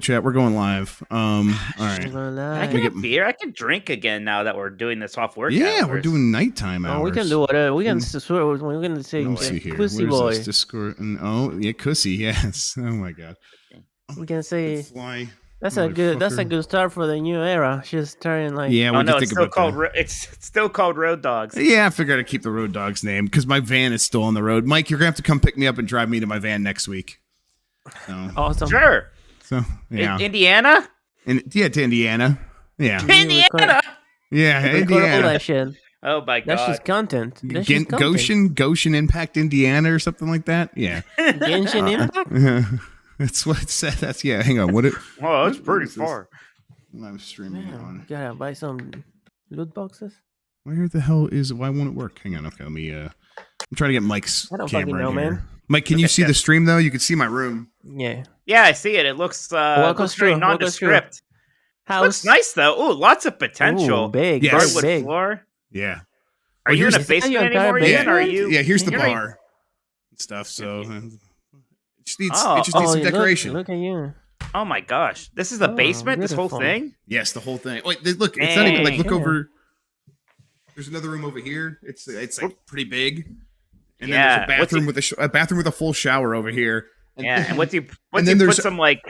Chat, we're going live. All right. Can I get a beer? I can drink again now that we're doing this off work Yeah, hours. we're doing nighttime hours. we can do whatever. We can swear. We're going to say Let me see here. pussy Where's boy. this Discord? Yeah, cussy. Yes. Oh my god. We can say fly. that's a good start for the new era. She's starting like Yeah. Oh no, it's still called it's still called Road Dogs. Yeah, I figured I'd keep the Road Dogs name because my van is still on the road. Mike, you're gonna have to come pick me up and drive me to my van next week. So, awesome. Sure. So yeah, Indiana. To Indiana. Yeah. Indiana. Yeah, All Indiana. that shit. Oh my god. That's just content. That's just content. Goshen Impact, Indiana, or something like that. Yeah. Genshin Impact. That's what it said. That's Hang on. Oh, that's pretty far. I'm streaming on. Gotta buy some loot boxes. Where the hell is? Why won't it work? Hang on. Okay, let me. I'm trying to get Mike's camera know, here. man. Mike, can you see the stream though? You can see my room. Yeah. Yeah, I see it. It looks very nondescript. House. Looks nice though. Ooh, lots of potential. Ooh, big. Yes. Hardwood Big. floor. Yeah. Are you in a basement anymore, Ian? Are you? Yeah. Here's the you're bar and stuff. So it just needs some decoration. Look at you. Oh my gosh, this is a basement. This whole beautiful. thing. Yes, the whole thing. Wait, look. It's not even like look over. There's another room over here. It's like pretty big. And then there's a bathroom with a full shower over here. And once you put some like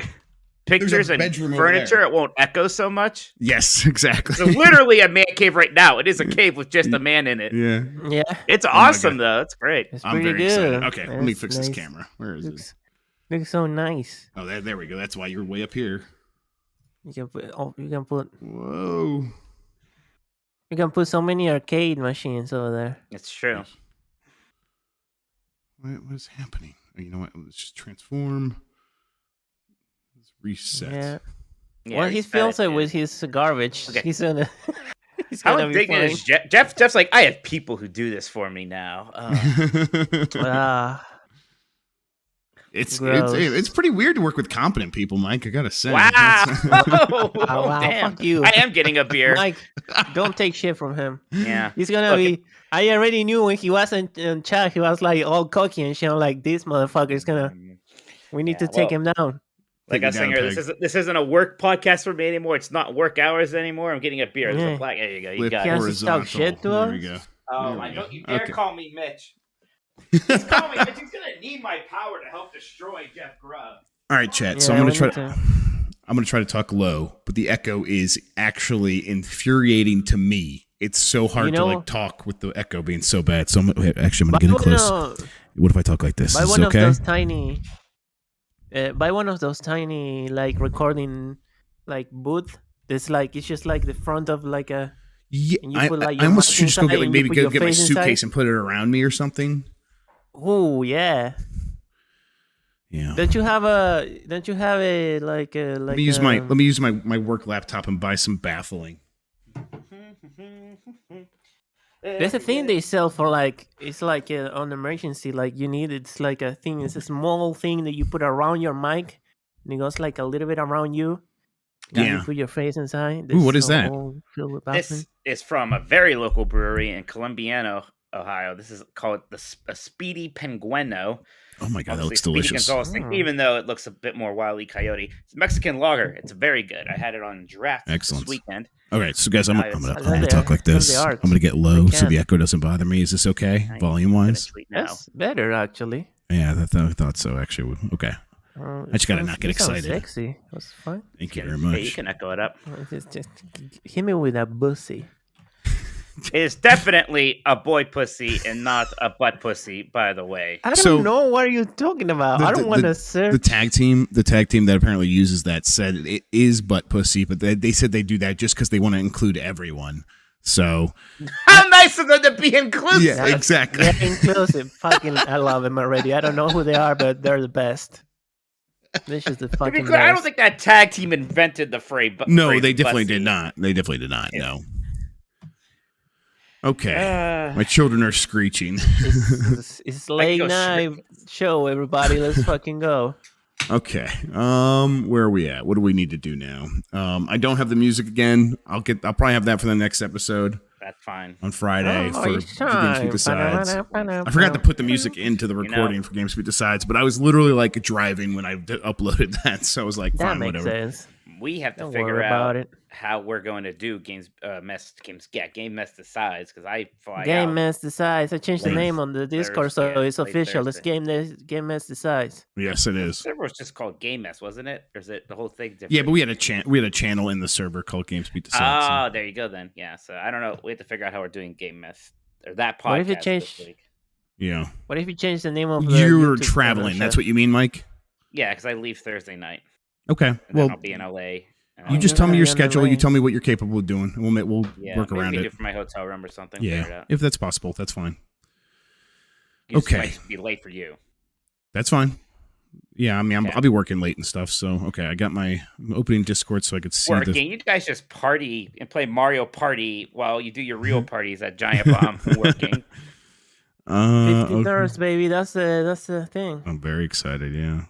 pictures and furniture, it won't echo so much. Yes, exactly. So literally a man cave right now. It is a cave with just a man in it. Yeah. Yeah. It's awesome though. It's great. It's I'm pretty very good. excited. Okay, let me fix this nice. camera. Where is it? Looks so nice. Oh, there we go. That's why you're way up here. You can put. Whoa. You can put so many arcade machines over there. It's true. What is happening? Oh, you know what? Let's just transform. Let's reset. Yeah. Well, he fills it with his garbage. Okay. He's gonna. How indignant is Jeff? Jeff's like, I have people who do this for me now. It's pretty weird to work with competent people, Mike. I gotta say. Wow! Wow! Damn. Fuck you! I am getting a beer. Mike, don't take shit from him. Yeah, he's gonna be. I already knew when he was in chat, he was like all cocky and shit. I'm like, this motherfucker is gonna. We need to take him down. Like I was saying, this isn't a work podcast for me anymore. It's not work hours anymore. I'm getting a beer. There's a black. There you go. You got it. He has to talk shit to us. There we go. Oh, I don't you dare call me Mitch. He's calling me Mitch. He's gonna need my power to help destroy Jeff Grubb. All right, chat. So I'm gonna try to. I'm gonna try to talk low, but the echo is actually infuriating to me. It's so hard to like talk with the echo being so bad. So I'm gonna get in close. What if I talk like this? By is one it okay? of those tiny. By one of those tiny like recording like booth. It's just like the front of like a. Yeah, I almost should just go get get my suitcase and put it around me or something. Oh yeah. Yeah. Don't you have a like a like? Let me use my work laptop and buy some baffling. There's a thing they sell for like it's like on emergency like you need it's like a thing. It's a small thing that you put around your mic, and it goes like a little bit around you. You put your face inside. Ooh, what is that? This is from a very local brewery in Columbiana, Ohio. This is called a Speedy Pengueno. Oh my god, that looks Speedy delicious. Thing, even though it looks a bit more Wile E. Coyote. It's a Mexican lager. It's very good. I had it on draft this weekend. All right, so guys, I'm gonna talk like this. I'm gonna get low so the echo doesn't bother me. Is this okay, volume wise? That's better actually. Yeah, I thought so. Actually, okay. I just gotta not get excited. Sexy. That's fine. Thank you very much. Yeah, you can echo it up. Just hit me with a bussy. It's definitely a boy pussy and not a butt pussy, by the way. I don't know what you're talking about. I don't want to say the tag team that apparently uses that said it is butt pussy, but they said they do that just because they want to include everyone. So how nice of them to be inclusive. Yeah, exactly. Yeah, inclusive. Fucking, I love them already. I don't know who they are, but they're the best. This is the fucking best. I don't think that tag team invented the phrase. No, they definitely did not. They definitely did not. No. Okay, my children are screeching. It's late night show, everybody. Let's fucking go. Okay, where are we at? What do we need to do now? I don't have the music again. I'll probably have that for the next episode. That's fine. on Friday for it's the Games Beat Decides. time. I forgot to put the music into the recording for Games Beat Decides, but I was literally like driving when I uploaded that, so I was like, That fine, makes whatever. sense. We have to Don't figure worry out about it. how we're going to do Game Mess Decides because I fly Game out Mess Decides. I changed the late name on the Discord, so Thursday. it's Late official. It's Thursday. Game Mess Decides. Yes, it The is. server was just called Game Mess, wasn't it? Or is it the whole thing different? Yeah, but we had a channel in the server called Games Beat Decides. Oh, there you go then. Yeah, so I don't know. We have to figure out how we're doing Game Mess or that podcast What if you this change? week. Yeah. What if you change the name of the You were YouTube traveling. channel, That's Chef? what you mean, Mike? Yeah, because I leave Thursday night. Okay. And Well, then I'll be in LA. you just tell me your Yeah, schedule. You LA. tell me what you're capable of doing. And we'll work maybe around we it. do it from my hotel room or something. Figure it Yeah, out. if that's possible, that's fine. It just Okay. might be late for you. That's fine. Yeah, I mean, Okay. I'll be working late and stuff. So, okay, I'm opening Discord so I could see Working. the. You guys just party and play Mario Party while you do your real parties at Giant Bomb working. $50, Okay. baby. That's the thing. I'm very excited. Yeah.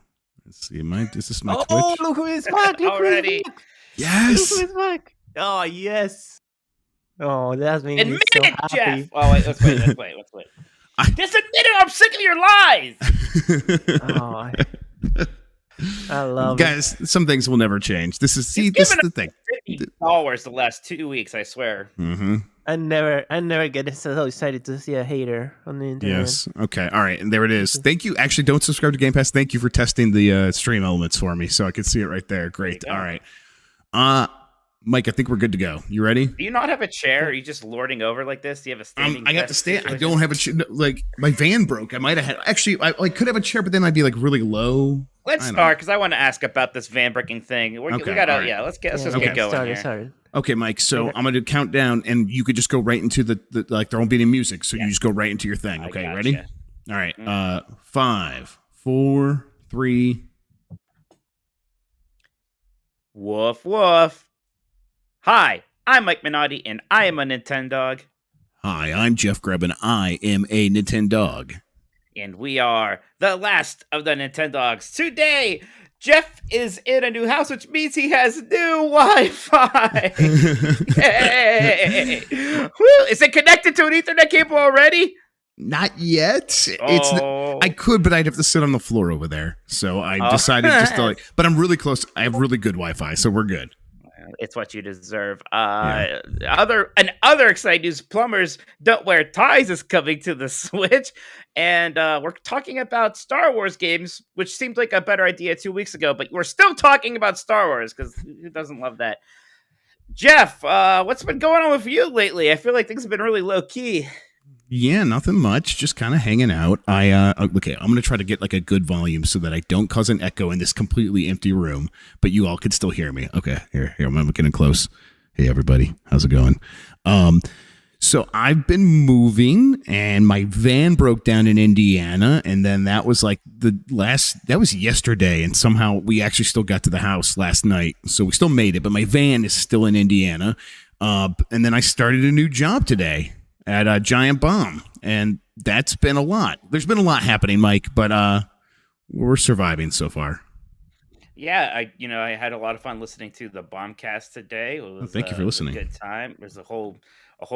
Let's see. Is this my Oh, Twitch? look who is back! Look Already. who is back! Yes. Look who is back! Oh yes! Oh, that's made me Admit so it, happy. Jeff! Oh, wait, let's wait. Just admit it! I'm sick of your lies! Oh, I love Guys, some things will never change. This is this is the thing. $50 the last 2 weeks, I swear. Mm-hmm. I never get so excited to see a hater on the internet. Yes. Okay. All right. And there it is. Thank you. Actually, don't subscribe to Game Pass. Thank you for testing the stream elements for me, so I could see it right there. Great. There you go. All right. Mike, I think we're good to go. You ready? Do you not have a chair? Are you just lording over like this? Do you have a standing I got to desk stand. I situation? don't have a chair. Like my van broke. I might have had. Actually, I could have a chair, but then I'd be like really low. Let's start because I want to ask about this van breaking thing. We Okay, gotta, all right. let's just Okay. get going. Started. Okay, Mike. So Okay. I'm gonna count down, and you could just go right into the like there won't be any music, so you just go right into your thing. I Okay, gotcha. ready? All right. 5, 4, 3. Woof woof. Hi, I'm Mike Minotti, and I am a Nintendog, Hi, I'm Jeff Grubb, and I am a Nintendog. and we are the last of the Nintendogs. Today, Jeff is in a new house, which means he has new Wi-Fi. Yay! Woo! Is it connected to an Ethernet cable already? Not yet. Oh. I could, but I'd have to sit on the floor over there. So I decided just to like. But I'm really close. I have really good Wi-Fi, so we're good. It's what you deserve. Other exciting news: Plumbers Don't Wear Ties is coming to the Switch, and we're talking about Star Wars games, which seemed like a better idea 2 weeks ago. But we're still talking about Star Wars because who doesn't love that? Jeff, what's been going on with you lately? I feel like things have been really low key. Yeah, nothing much. Just kind of hanging out. Okay, I'm gonna try to get like a good volume so that I don't cause an echo in this completely empty room, but you all could still hear me. Okay, here, I'm getting close. Hey, everybody, how's it going? So I've been moving, and my van broke down in Indiana, and then that was like that was yesterday, and somehow we actually still got to the house last night, so we still made it, but my van is still in Indiana. And then I started a new job today at Giant Bomb, and that's been a lot. There's been a lot happening, Mike, but we're surviving so far. Yeah, I had a lot of fun listening to the Bombcast today. It was, thank you for listening. It was a good time. There's a whole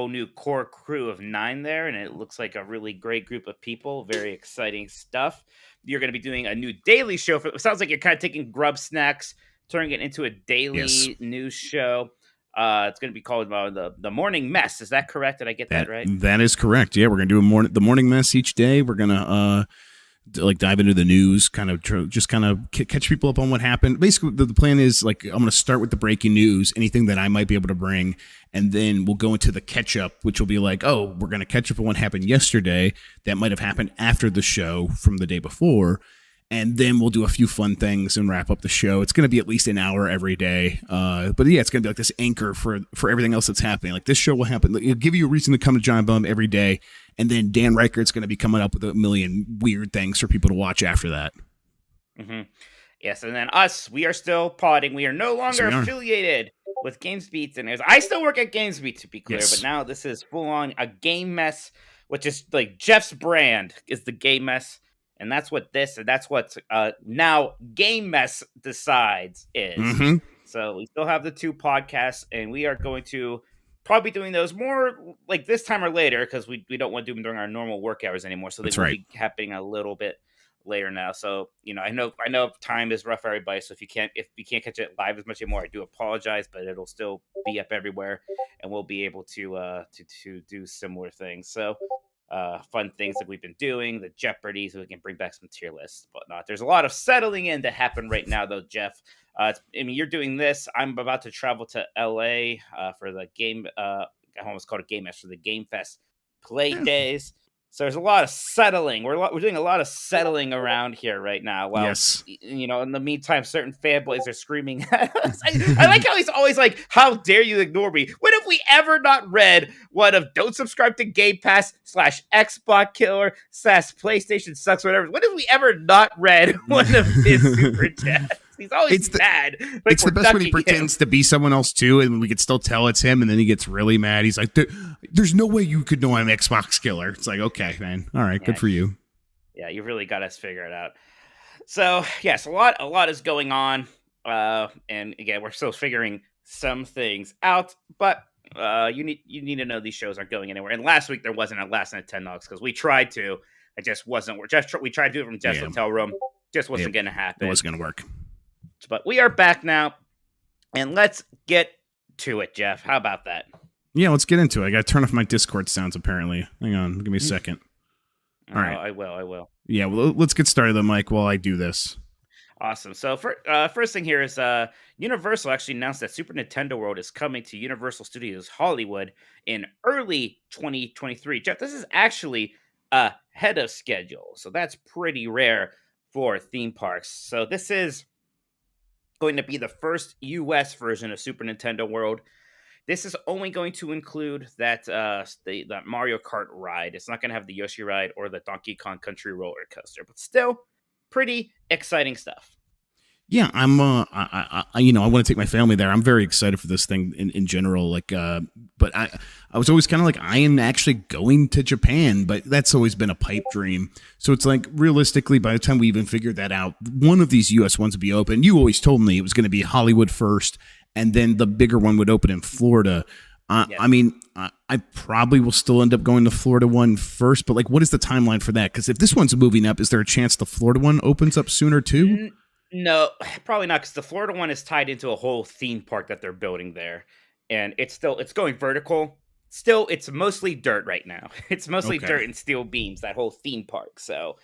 new core crew of 9 there, and it looks like a really great group of people. Very exciting stuff. You're going to be doing a new daily show. It sounds like you're kind of taking Grubb Snacks, turning it into a daily news show. It's going to be called the Morning Mess. Is that correct? Did I get that right? That is correct. Yeah, we're going to do the morning mess each day. We're going to like dive into the news, kind of catch people up on what happened. Basically, the plan is like I'm going to start with the breaking news, anything that I might be able to bring, and then we'll go into the catch up, which will be like, oh, we're going to catch up on what happened yesterday that might have happened after the show from the day before. And then we'll do a few fun things and wrap up the show. It's going to be at least an hour every day. But yeah, it's going to be like this anchor for everything else that's happening. Like this show will happen. It'll give you a reason to come to Giant Bomb every day. And then Dan Reichert's going to be coming up with a million weird things for people to watch after that. Mm-hmm. Yes, and then us, we are still podding. We are no longer affiliated with GamesBeat. And I still work at GamesBeat, to be clear. Yes. But now this is full on a game mess, which is like Jeff's brand is the game mess. And that's what now Game Mess Decides is. Mm-hmm. So we still have the 2 podcasts, and we are going to probably doing those more like this time or later because we don't want to do them during our normal work hours anymore. So they will be happening a little bit later now. So I know time is rough for everybody. So if you can't catch it live as much anymore, I do apologize, but it'll still be up everywhere, and we'll be able to do similar things. So fun things that we've been doing, the Jeopardy, so we can bring back some tier lists, whatnot. There's a lot of settling in to happen right now, though, Jeff. You're doing this. I'm about to travel to LA for the game. I almost called it Game Fest, for the Game Fest Play Days. So there's a lot of settling. We're doing a lot of settling around here right now. Well, yes. In the meantime, certain fanboys are screaming at us. I like how he's always like, "How dare you ignore me?" When have we ever not read one of "Don't subscribe to Game Pass" /Xbox Killer / PlayStation sucks, whatever? When have we ever not read one of his super chats? He's always mad. It's the best when he pretends to be someone else too, and we could still tell it's him, and then he gets really mad. He's like, "There's no way you could know I'm Xbox Killer." It's like, okay, man, all right, good for you. Yeah, you really got us figured out. So yes, a lot is going on, and again, we're still figuring some things out. But you need to know these shows aren't going anywhere. And last week there wasn't a Last Nintendogs because we tried to, it just wasn't. We tried to do it from Jeff's hotel room, just wasn't going to happen. It wasn't going to work. But we are back now, and let's get to it, Jeff. How about that? Yeah, let's get into it. I got to turn off my Discord sounds, apparently. Hang on. Give me a second. All right. I will. Yeah, well, let's get started then, Mike, while I do this. Awesome. So, first thing here is Universal actually announced that Super Nintendo World is coming to Universal Studios Hollywood in early 2023. Jeff, this is actually ahead of schedule, so that's pretty rare for theme parks. So this is going to be the first US version of Super Nintendo World. This is only going to include that Mario Kart ride. It's not going to have the Yoshi ride or the Donkey Kong Country roller coaster, but still pretty exciting stuff. Yeah, I'm. I want to take my family there. I'm very excited for this thing in general. But I was always kind of like, I am actually going to Japan, but that's always been a pipe dream. So it's like, realistically, by the time we even figured that out, one of these U.S. ones would be open. You always told me it was going to be Hollywood first, and then the bigger one would open in Florida. Yes. I mean, I probably will still end up going to Florida one first, but like, what is the timeline for that? Because if this one's moving up, is there a chance the Florida one opens up sooner too? No, probably not, because the Florida one is tied into a whole theme park that they're building there, and it's going vertical. Still, it's mostly dirt right now. It's mostly dirt and steel beams, that whole theme park. So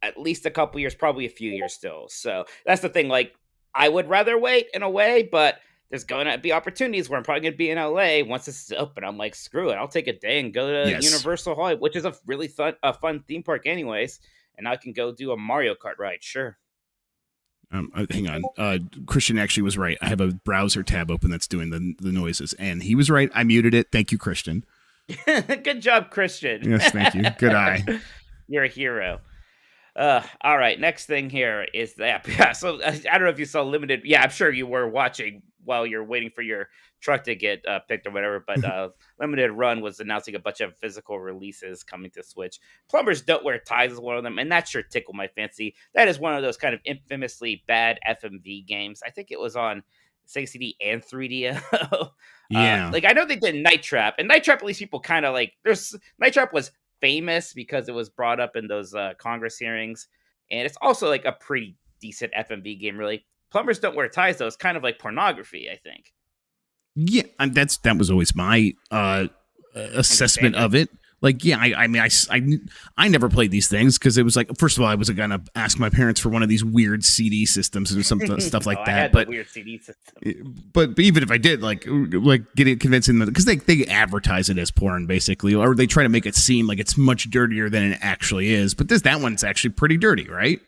at least a couple years, probably a few years still. So that's the thing. Like, I would rather wait in a way, but there's going to be opportunities where I'm probably going to be in LA once this is open. I'm like, screw it. I'll take a day and go to Universal Hollywood, which is a really fun theme park anyways. And I can go do a Mario Kart ride. Sure. Hang on. Christian actually was right. I have a browser tab open that's doing the noises, and he was right. I muted it. Thank you, Christian. Good job, Christian. Yes, thank you. Good eye. You're a hero. All right. Next thing here is that. Yeah. So I don't know if you saw Limited. Yeah, I'm sure you were watching while you're waiting for your truck to get picked or whatever. But Limited Run was announcing a bunch of physical releases coming to Switch. Plumbers Don't Wear Ties is one of them, and that sure tickled my fancy. That is one of those kind of infamously bad FMV games. I think it was on Sega CD and 3DO. Yeah. I know they did Night Trap, and Night Trap, at least people kind of like. Night Trap was famous because it was brought up in those Congress hearings, and it's also like a pretty decent FMV game, really. Plumbers Don't Wear Ties, though, is kind of like pornography, I think. Yeah, that was always my assessment of it. Like, yeah, I mean, I never played these things because it was like, first of all, I wasn't gonna ask my parents for one of these weird CD systems or some stuff like that. I had weird CD system. But even if I did, like getting convincing them, because they advertise it as porn basically, or they try to make it seem like it's much dirtier than it actually is. But that one's actually pretty dirty, right?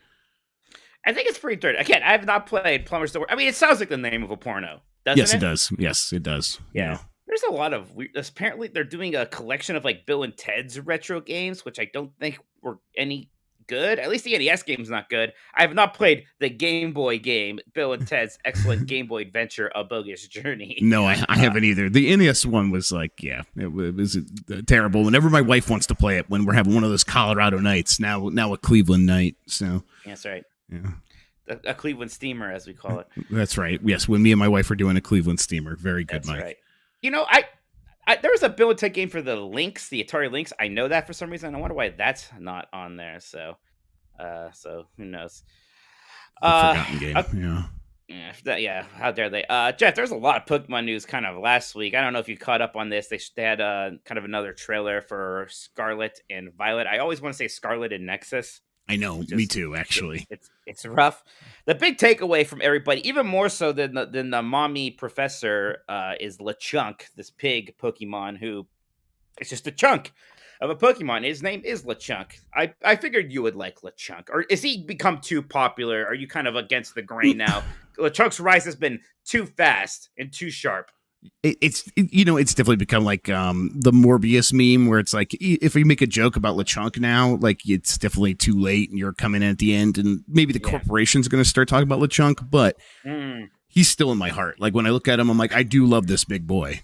I think it's pretty dirty. Again, I have not played Plumbers Don't Wear. I mean, it sounds like the name of a porno, doesn't it? Yes, it does. Yes, it does. Yeah. There's a lot of weird. Apparently, they're doing a collection of like Bill and Ted's retro games, which I don't think were any good. At least the NES game's not good. I have not played the Game Boy game, Bill and Ted's Excellent Game Boy Adventure: A Bogus Journey. No, I haven't either. The NES one was like, yeah, it was terrible. Whenever my wife wants to play it, when we're having one of those Colorado nights, now a Cleveland night. So that's right. Yeah. A Cleveland steamer, as we call it. That's right. Yes, when me and my wife are doing a Cleveland steamer. Very good, that's Mike. Right. You know, I There was a build tech game for the Lynx, the Atari Lynx. I know that for some reason. I wonder why that's not on there. So who knows? The forgotten game. Yeah. Yeah, how dare they? Jeff, there's a lot of Pokemon news kind of last week. I don't know if you caught up on this. They had kind of another trailer for Scarlet and Violet. I always want to say Scarlet and Nexus. I know, me too, actually. It's rough. The big takeaway from everybody, even more so than the mommy professor, is LeChunk, this pig Pokemon who is just a chunk of a Pokemon. His name is LeChunk. I figured you would like LeChunk. Or is he become too popular? Are you kind of against the grain now? LeChunk's rise has been too fast and too sharp. It's definitely become like the Morbius meme where it's like if we make a joke about LeChunk now, like it's definitely too late and you're coming in at the end, and maybe the corporation's going to start talking about LeChunk, but he's still in my heart. Like when I look at him, I'm like, I do love this big boy.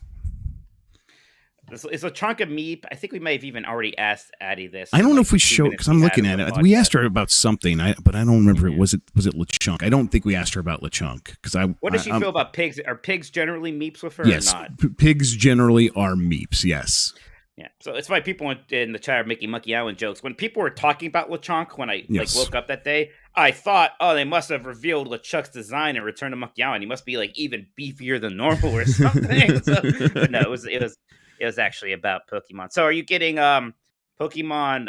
Is LeChunk a meep? I think we may have even already asked Addie this. I don't know if we showed, because I'm looking at it. We asked her about something, but I don't remember. Was it LeChunk? I don't think we asked her about LeChunk. What does she feel about pigs? Are pigs generally meeps with her or not? Pigs generally are meeps, yes. Yeah, so it's why people in the chat are making Monkey Island jokes. When people were talking about LeChunk, when I woke up that day, I thought, oh, they must have revealed LeChunk's design and Return to Monkey Island. He must be like even beefier than normal or something. But no, it was actually about Pokemon. So are you getting Pokemon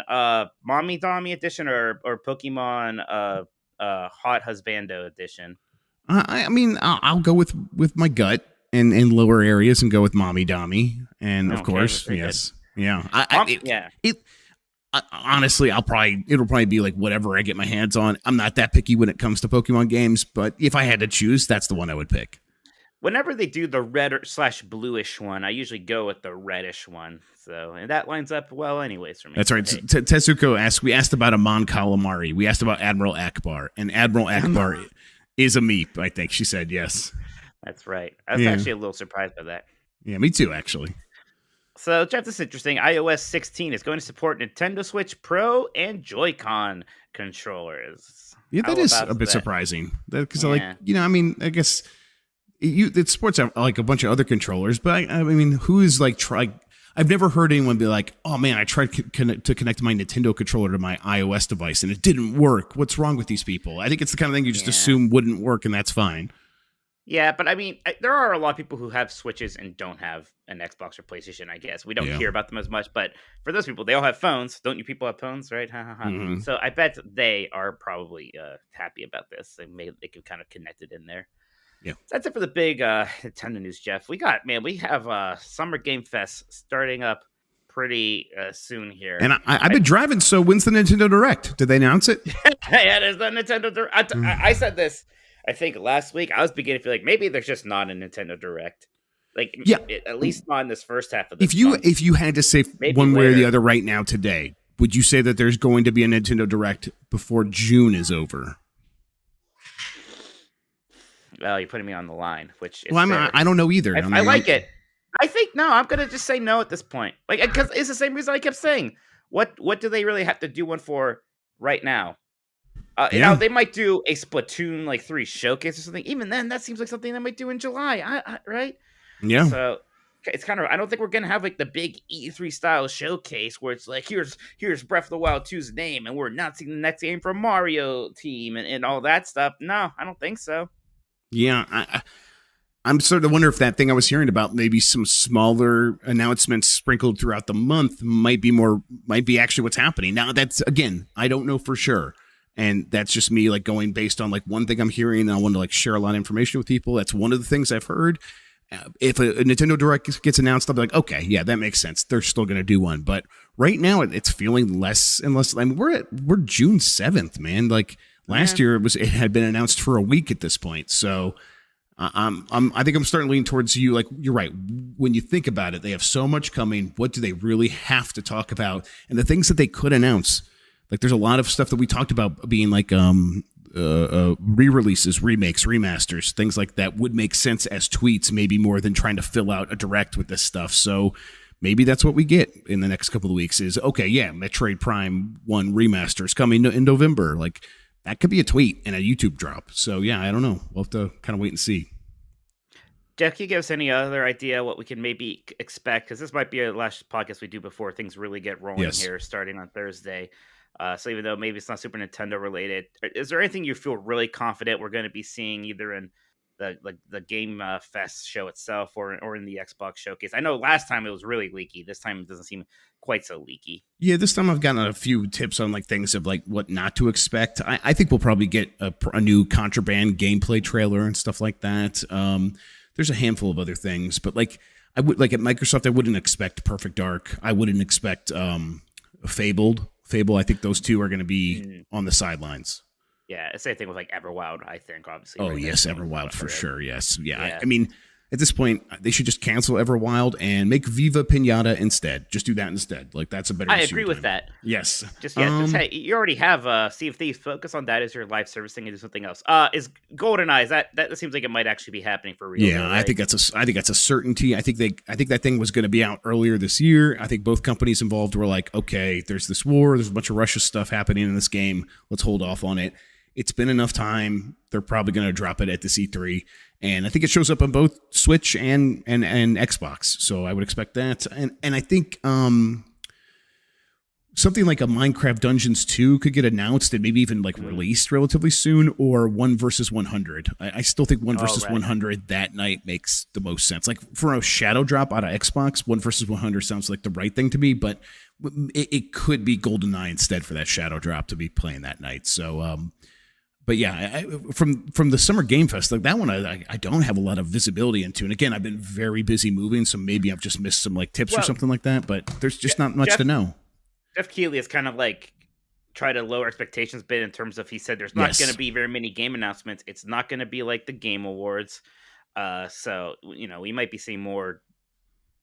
Mommy Dommy edition or Pokemon Hot Husbando edition? I mean, I'll go with my gut and in lower areas and go with Mommy Dommy. And of course, yes. Good. Yeah. Honestly, it'll probably be like whatever I get my hands on. I'm not that picky when it comes to Pokemon games, but if I had to choose, that's the one I would pick. Whenever they do the red / bluish one, I usually go with the reddish one. So, and that lines up well anyways for me. That's right. Tetsuko asked, we asked about Amon Calamari. We asked about Admiral Akbar. And Admiral Akbar is a meep, I think. She said yes. That's right. I was actually a little surprised by that. Yeah, me too, actually. So, Jeff, this is interesting. iOS 16 is going to support Nintendo Switch Pro and Joy-Con controllers. Yeah, that is a bit surprising. Because, I guess... It supports like a bunch of other controllers, but I mean, who is like I've never heard anyone be like, "Oh man, I tried to connect my Nintendo controller to my iOS device and it didn't work. What's wrong with these people?" I think it's the kind of thing you just assume wouldn't work, and that's fine. Yeah, but I mean, there are a lot of people who have Switches and don't have an Xbox or PlayStation. I guess we don't hear about them as much, but for those people, they all have phones. Don't you people have phones, right? Mm-hmm. So I bet they are probably happy about this. They can kind of connect it in there. Yeah, that's it for the big Nintendo news, Jeff. We have Summer Game Fest starting up pretty soon here, and I've been driving. So when's the Nintendo Direct? Did they announce it? Yeah, there's the Nintendo Direct. I said this, I think last week. I was beginning to feel like maybe there's just not a Nintendo Direct. Like, at least not in this first half of this. If you had to say maybe one way or the other right now today, would you say that there's going to be a Nintendo Direct before June is over? Well, you're putting me on the line, which is I don't know either. I like it. I think no. I'm gonna just say no at this point, like because it's the same reason I kept saying. What do they really have to do one for right now? Now they might do a Splatoon like 3 showcase or something. Even then, that seems like something they might do in July, right? Yeah. So it's kind of. I don't think we're gonna have like the big E3 style showcase where it's like here's Breath of the Wild 2's name and we're announcing the next game from Mario team and all that stuff. No, I don't think so. Yeah, I'm starting to wonder if that thing I was hearing about, maybe some smaller announcements sprinkled throughout the month, might be actually what's happening. Now, that's, again, I don't know for sure. And that's just me like going based on like one thing I'm hearing, and I want to like share a lot of information with people. That's one of the things I've heard. If a Nintendo Direct gets announced, I'll be like, okay, yeah, that makes sense. They're still going to do one. But right now, it's feeling less and less. I mean, we're June 7th, man. Like, last year it had been announced for a week at this point, so I think I'm starting to lean towards you. Like you're right. When you think about it, they have so much coming. What do they really have to talk about? And the things that they could announce, like there's a lot of stuff that we talked about being like re-releases, remakes, remasters, things like that would make sense as tweets, maybe more than trying to fill out a direct with this stuff. So maybe that's what we get in the next couple of weeks. Is okay, yeah, Metroid Prime 1 remaster is coming in November, like. That could be a tweet and a YouTube drop. So, yeah, I don't know. We'll have to kind of wait and see. Jeff, can you give us any other idea what we can maybe expect? Because this might be a last podcast we do before things really get rolling here, starting on Thursday. So even though maybe it's not Super Nintendo related, is there anything you feel really confident we're going to be seeing either in the Game Fest show itself or in the Xbox showcase? I know last time it was really leaky. This time it doesn't seem quite so leaky. Yeah, this time I've gotten a few tips on like things of like what not to expect. I think we'll probably get a new Contraband gameplay trailer and stuff like that. There's a handful of other things, but like I would like at Microsoft, I wouldn't expect Perfect Dark. I wouldn't expect Fable. I think those two are going to be on the sidelines. Yeah, same thing with like Everwild, I think, obviously. Oh, yes, Everwild for sure, yes. Yeah. I mean, at this point, they should just cancel Everwild and make Viva Pinata instead. Just do that instead. Like, that's a better I agree with that. Yes. Just hey, you already have Sea of Thieves. Focus on that as your live service thing and do something else. Is GoldenEye, that seems like it might actually be happening for real. Yeah, though, right? I think that's a certainty. I think that thing was going to be out earlier this year. I think both companies involved were like, okay, there's this war, there's a bunch of Russia stuff happening in this game. Let's hold off on it. It's been enough time. They're probably going to drop it at the C3. And I think it shows up on both Switch and Xbox. So I would expect that. And I think something like a Minecraft Dungeons 2 could get announced and maybe even like released relatively soon, or 1 versus 100. I still think 1 versus 100 that night makes the most sense. Like for a shadow drop out of Xbox, 1 versus 100 sounds like the right thing to me, but it could be GoldenEye instead for that shadow drop to be playing that night. So, but yeah, from the Summer Game Fest, like that one, I don't have a lot of visibility into. And again, I've been very busy moving, so maybe I've just missed some like tips or something like that. But there's just not much to know. Jeff Keighley has kind of like tried to lower expectations a bit in terms of he said there's not going to be very many game announcements. It's not going to be like the Game Awards. So we might be seeing more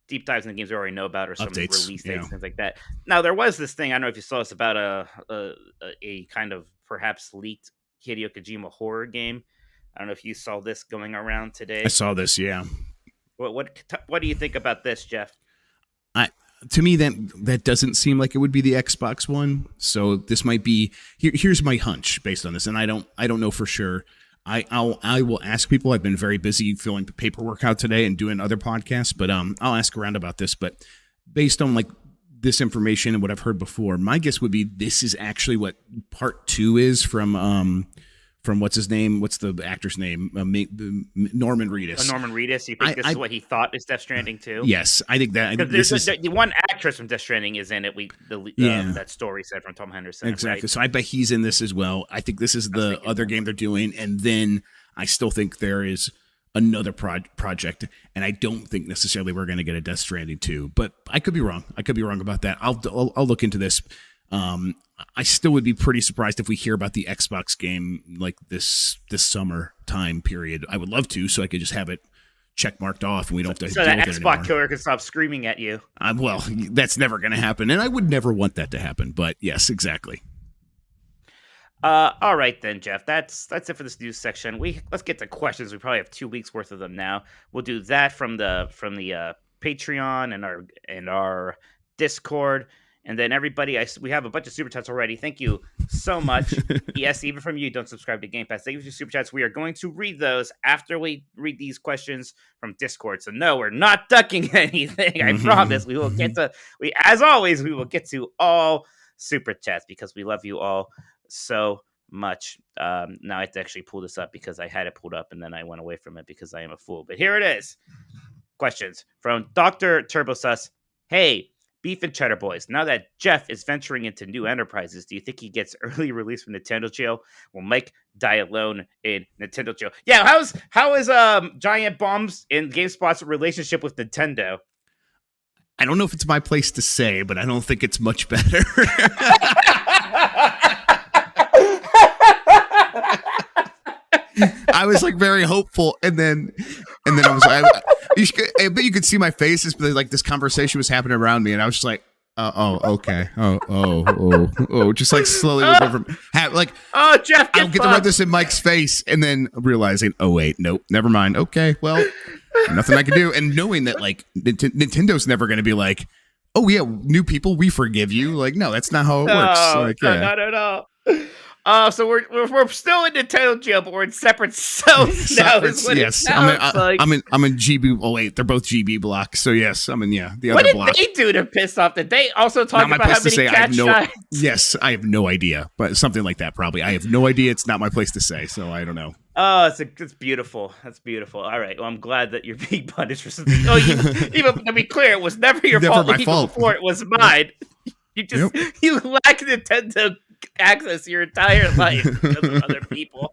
deep dives in the games we already know about, or some updates, release dates, things like that. Now there was this thing, I don't know if you saw this, about a kind of perhaps leaked Hideo Kojima horror game. I don't know if you saw this going around today. I saw this, yeah. What do you think about this, Jeff? To me, that doesn't seem like it would be the Xbox one. So this might be here's my hunch based on this, and I don't know for sure. I will ask people. I've been very busy filling paperwork out today and doing other podcasts, but I'll ask around about this. But based on like this information and what I've heard before, my guess would be this is actually what part 2 is from what's his name? What's the actor's name? Norman Reedus. Norman Reedus. You think this is what he thought is Death Stranding too? Yes, I think that. The one actress from Death Stranding is in it. That story said from Tom Henderson. Exactly. Right? So I bet he's in this as well. I think this is the other game they're doing, and then I still think there is another project, and I don't think necessarily we're going to get a Death Stranding 2, but I could be wrong. I could be wrong about that. I'll look into this. I still would be pretty surprised if we hear about the Xbox game like this summer time period. I would love to, so I could just have it check marked off, and we don't have to. So that Xbox killer can stop screaming at you. Well, that's never going to happen, and I would never want that to happen. But yes, exactly. All right then, Jeff. That's it for this news section. Let's get to questions. We probably have 2 weeks worth of them now. We'll do that from the Patreon and our Discord. And then everybody, we have a bunch of super chats already. Thank you so much. Yes, even from you, don't subscribe to Game Pass. Thank you for your super chats. We are going to read those after we read these questions from Discord. So no, we're not ducking anything. I promise. We will get to. As always, we will get to all super chats because we love you all so much. Now I have to actually pull this up because I had it pulled up and then I went away from it because I am a fool. But here it is. Questions from Dr. Turbosus. Hey, Beef and Cheddar Boys, now that Jeff is venturing into new enterprises, do you think he gets early release from Nintendo jail? Will Mike die alone in Nintendo jail? Yeah, how is Giant Bombs in GameSpot's relationship with Nintendo? I don't know if it's my place to say, but I don't think it's much better. I was like very hopeful, and then I was like, I bet you could see my face. But like this conversation was happening around me, and I was just like, okay, just like slowly like, Jeff, I'll get to rub this in Mike's face, and then realizing, oh wait, nope, never mind. Okay, well, nothing I can do, and knowing that like Nintendo's never going to be like, oh yeah, new people, we forgive you. Like, no, that's not how it works. Like, no. So we're still in Nintendo jail, but we're in separate cells now. Is what it sounds like. I'm in GB. Oh wait, they're both GB blocks. So yes, I'm in the what other block. What did they do to piss off? Did they also talk about how many cat shots? Yes, I have no idea, but something like that probably. I have no idea. It's not my place to say, so I don't know. Oh, it's beautiful. That's beautiful. All right. Well, I'm glad that you're being punished for something. Oh, even to be clear, it was never your fault. My fault. Before it was mine. You just you lack Nintendo access your entire life because of other people.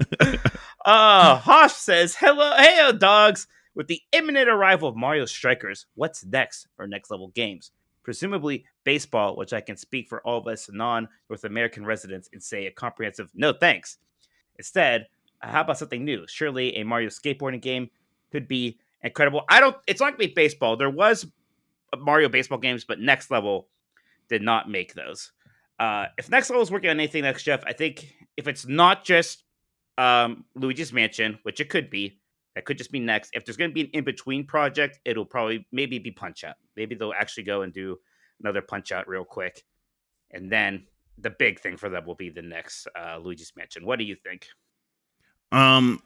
Hosh says, hey, dogs. With the imminent arrival of Mario Strikers, what's next for next level games? Presumably baseball, which I can speak for all of us non-North American residents and say a comprehensive no thanks. Instead, how about something new? Surely a Mario skateboarding game could be incredible. It's not going to be baseball. There was Mario baseball games, but Next Level did not make those. If Next Level is working on anything next, Jeff, I think if it's not just Luigi's Mansion, which it could be, that could just be next. If there's going to be an in-between project, it'll probably maybe be Punch-Out. Maybe they'll actually go and do another Punch-Out real quick. And then the big thing for them will be the next Luigi's Mansion. What do you think? I'm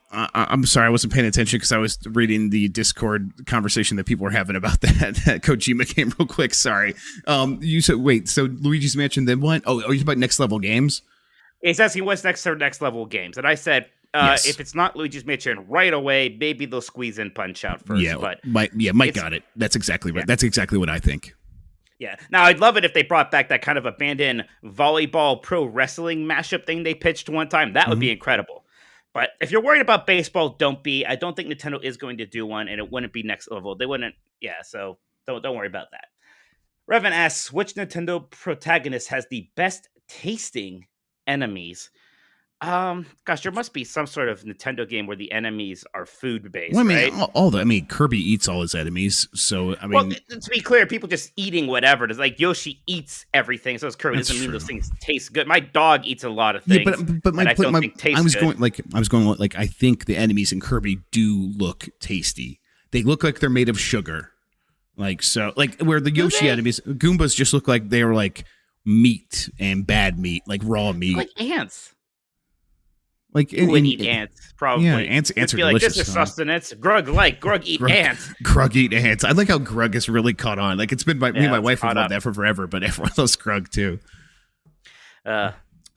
sorry, I wasn't paying attention because I was reading the Discord conversation that people were having about that Kojima game real quick. Sorry. You said, wait, so Luigi's Mansion, then what? Oh, you about Next Level games? He says he wants next level games. And I said, yes. If it's not Luigi's Mansion right away, maybe they'll squeeze in Punch-Out first. Yeah, but Mike got it. That's exactly right. Yeah. That's exactly what I think. Yeah. Now, I'd love it if they brought back that kind of abandoned volleyball pro wrestling mashup thing they pitched one time. That would be incredible. But if you're worried about baseball, don't be. I don't think Nintendo is going to do one, and it wouldn't be Next Level. They wouldn't. Yeah, so don't worry about that. Revan asks, which Nintendo protagonist has the best tasting enemies? Gosh, there must be some sort of Nintendo game where the enemies are food based. Well, I mean, right? Kirby eats all his enemies, so I mean, well, to be clear, people just eating whatever. It's like Yoshi eats everything, so it's Kirby. Doesn't mean those things taste good. My dog eats a lot of things. Yeah, but I was going like I think the enemies in Kirby do look tasty. They look like they're made of sugar, like so, like where the Yoshi enemies, Goombas just look like they were like meat and bad meat, like raw meat, like ants. Like eat ants, probably. Yeah, ants are delicious. Like, this is sustenance. Grug eat ants. Grug eat ants. I like how Grug has really caught on. Like it's been me and my wife have loved that for forever, but everyone loves Grug too. So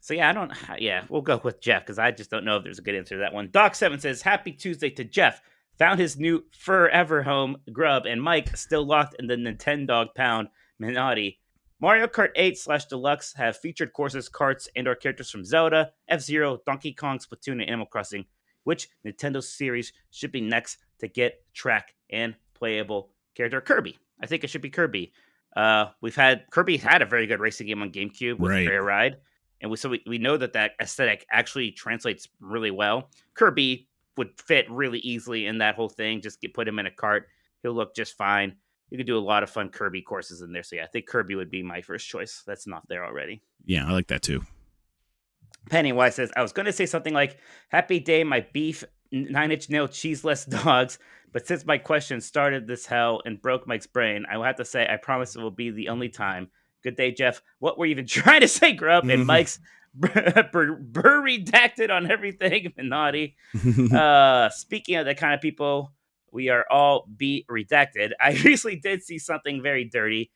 yeah, we'll go with Jeff because I just don't know if there's a good answer to that one. Doc7 says, "Happy Tuesday to Jeff. Found his new forever home, Grubb, and Mike still locked in the Nintendog pound, Minotti. Mario Kart 8/Deluxe have featured courses, carts, and/or characters from Zelda, F-Zero, Donkey Kong, Splatoon, and Animal Crossing. Which Nintendo series should be next to get track and playable character? Kirby. I think it should be Kirby. Kirby had a very good racing game on GameCube with Fair Ride, and we know that aesthetic actually translates really well. Kirby would fit really easily in that whole thing. Just put him in a cart, he'll look just fine. You could do a lot of fun Kirby courses in there. So yeah, I think Kirby would be my first choice. That's not there already. Yeah, I like that too. Pennywise says, I was going to say something like, happy day, my beef 9-inch nail cheeseless dogs. But since my question started this hell and broke Mike's brain, I will have to say, I promise it will be the only time. Good day, Jeff. What were you even trying to say, Grubb? And Mike's redacted on everything. Naughty. Speaking of that kind of people, we are all redacted. I recently did see something very dirty.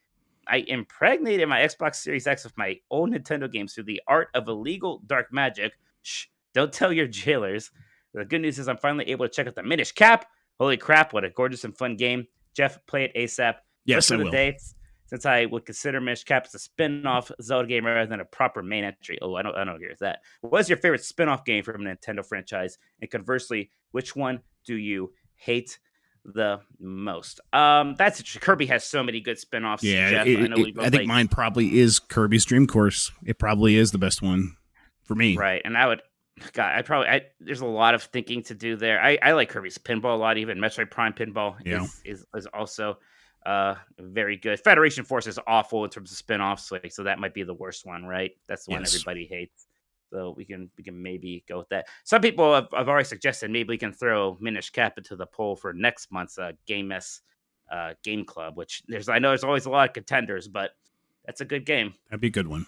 I impregnated my Xbox Series X with my old Nintendo games through the art of illegal dark magic. Shh, don't tell your jailers. The good news is I'm finally able to check out the Minish Cap. Holy crap, what a gorgeous and fun game. Jeff, play it ASAP. Yes, I will. Since I would consider Minish Cap as a spin-off Zelda game rather than a proper main entry. Oh, I don't agree with that. What is your favorite spin-off game from a Nintendo franchise? And conversely, which one do you hate the most? That's interesting. Kirby has so many good spin-offs. Yeah, Jeff. I think mine probably is Kirby's Dream Course. It probably is the best one for me. Right, and there's a lot of thinking to do there. I like Kirby's Pinball a lot. Even Metroid Prime Pinball is also very good. Federation Force is awful in terms of spin-offs, so that might be the worst one, right? That's the one everybody hates. So we can maybe go with that. Some people have already suggested maybe we can throw Minish Cap into the poll for next month's Game Club, which I know there's always a lot of contenders, but that's a good game. That'd be a good one.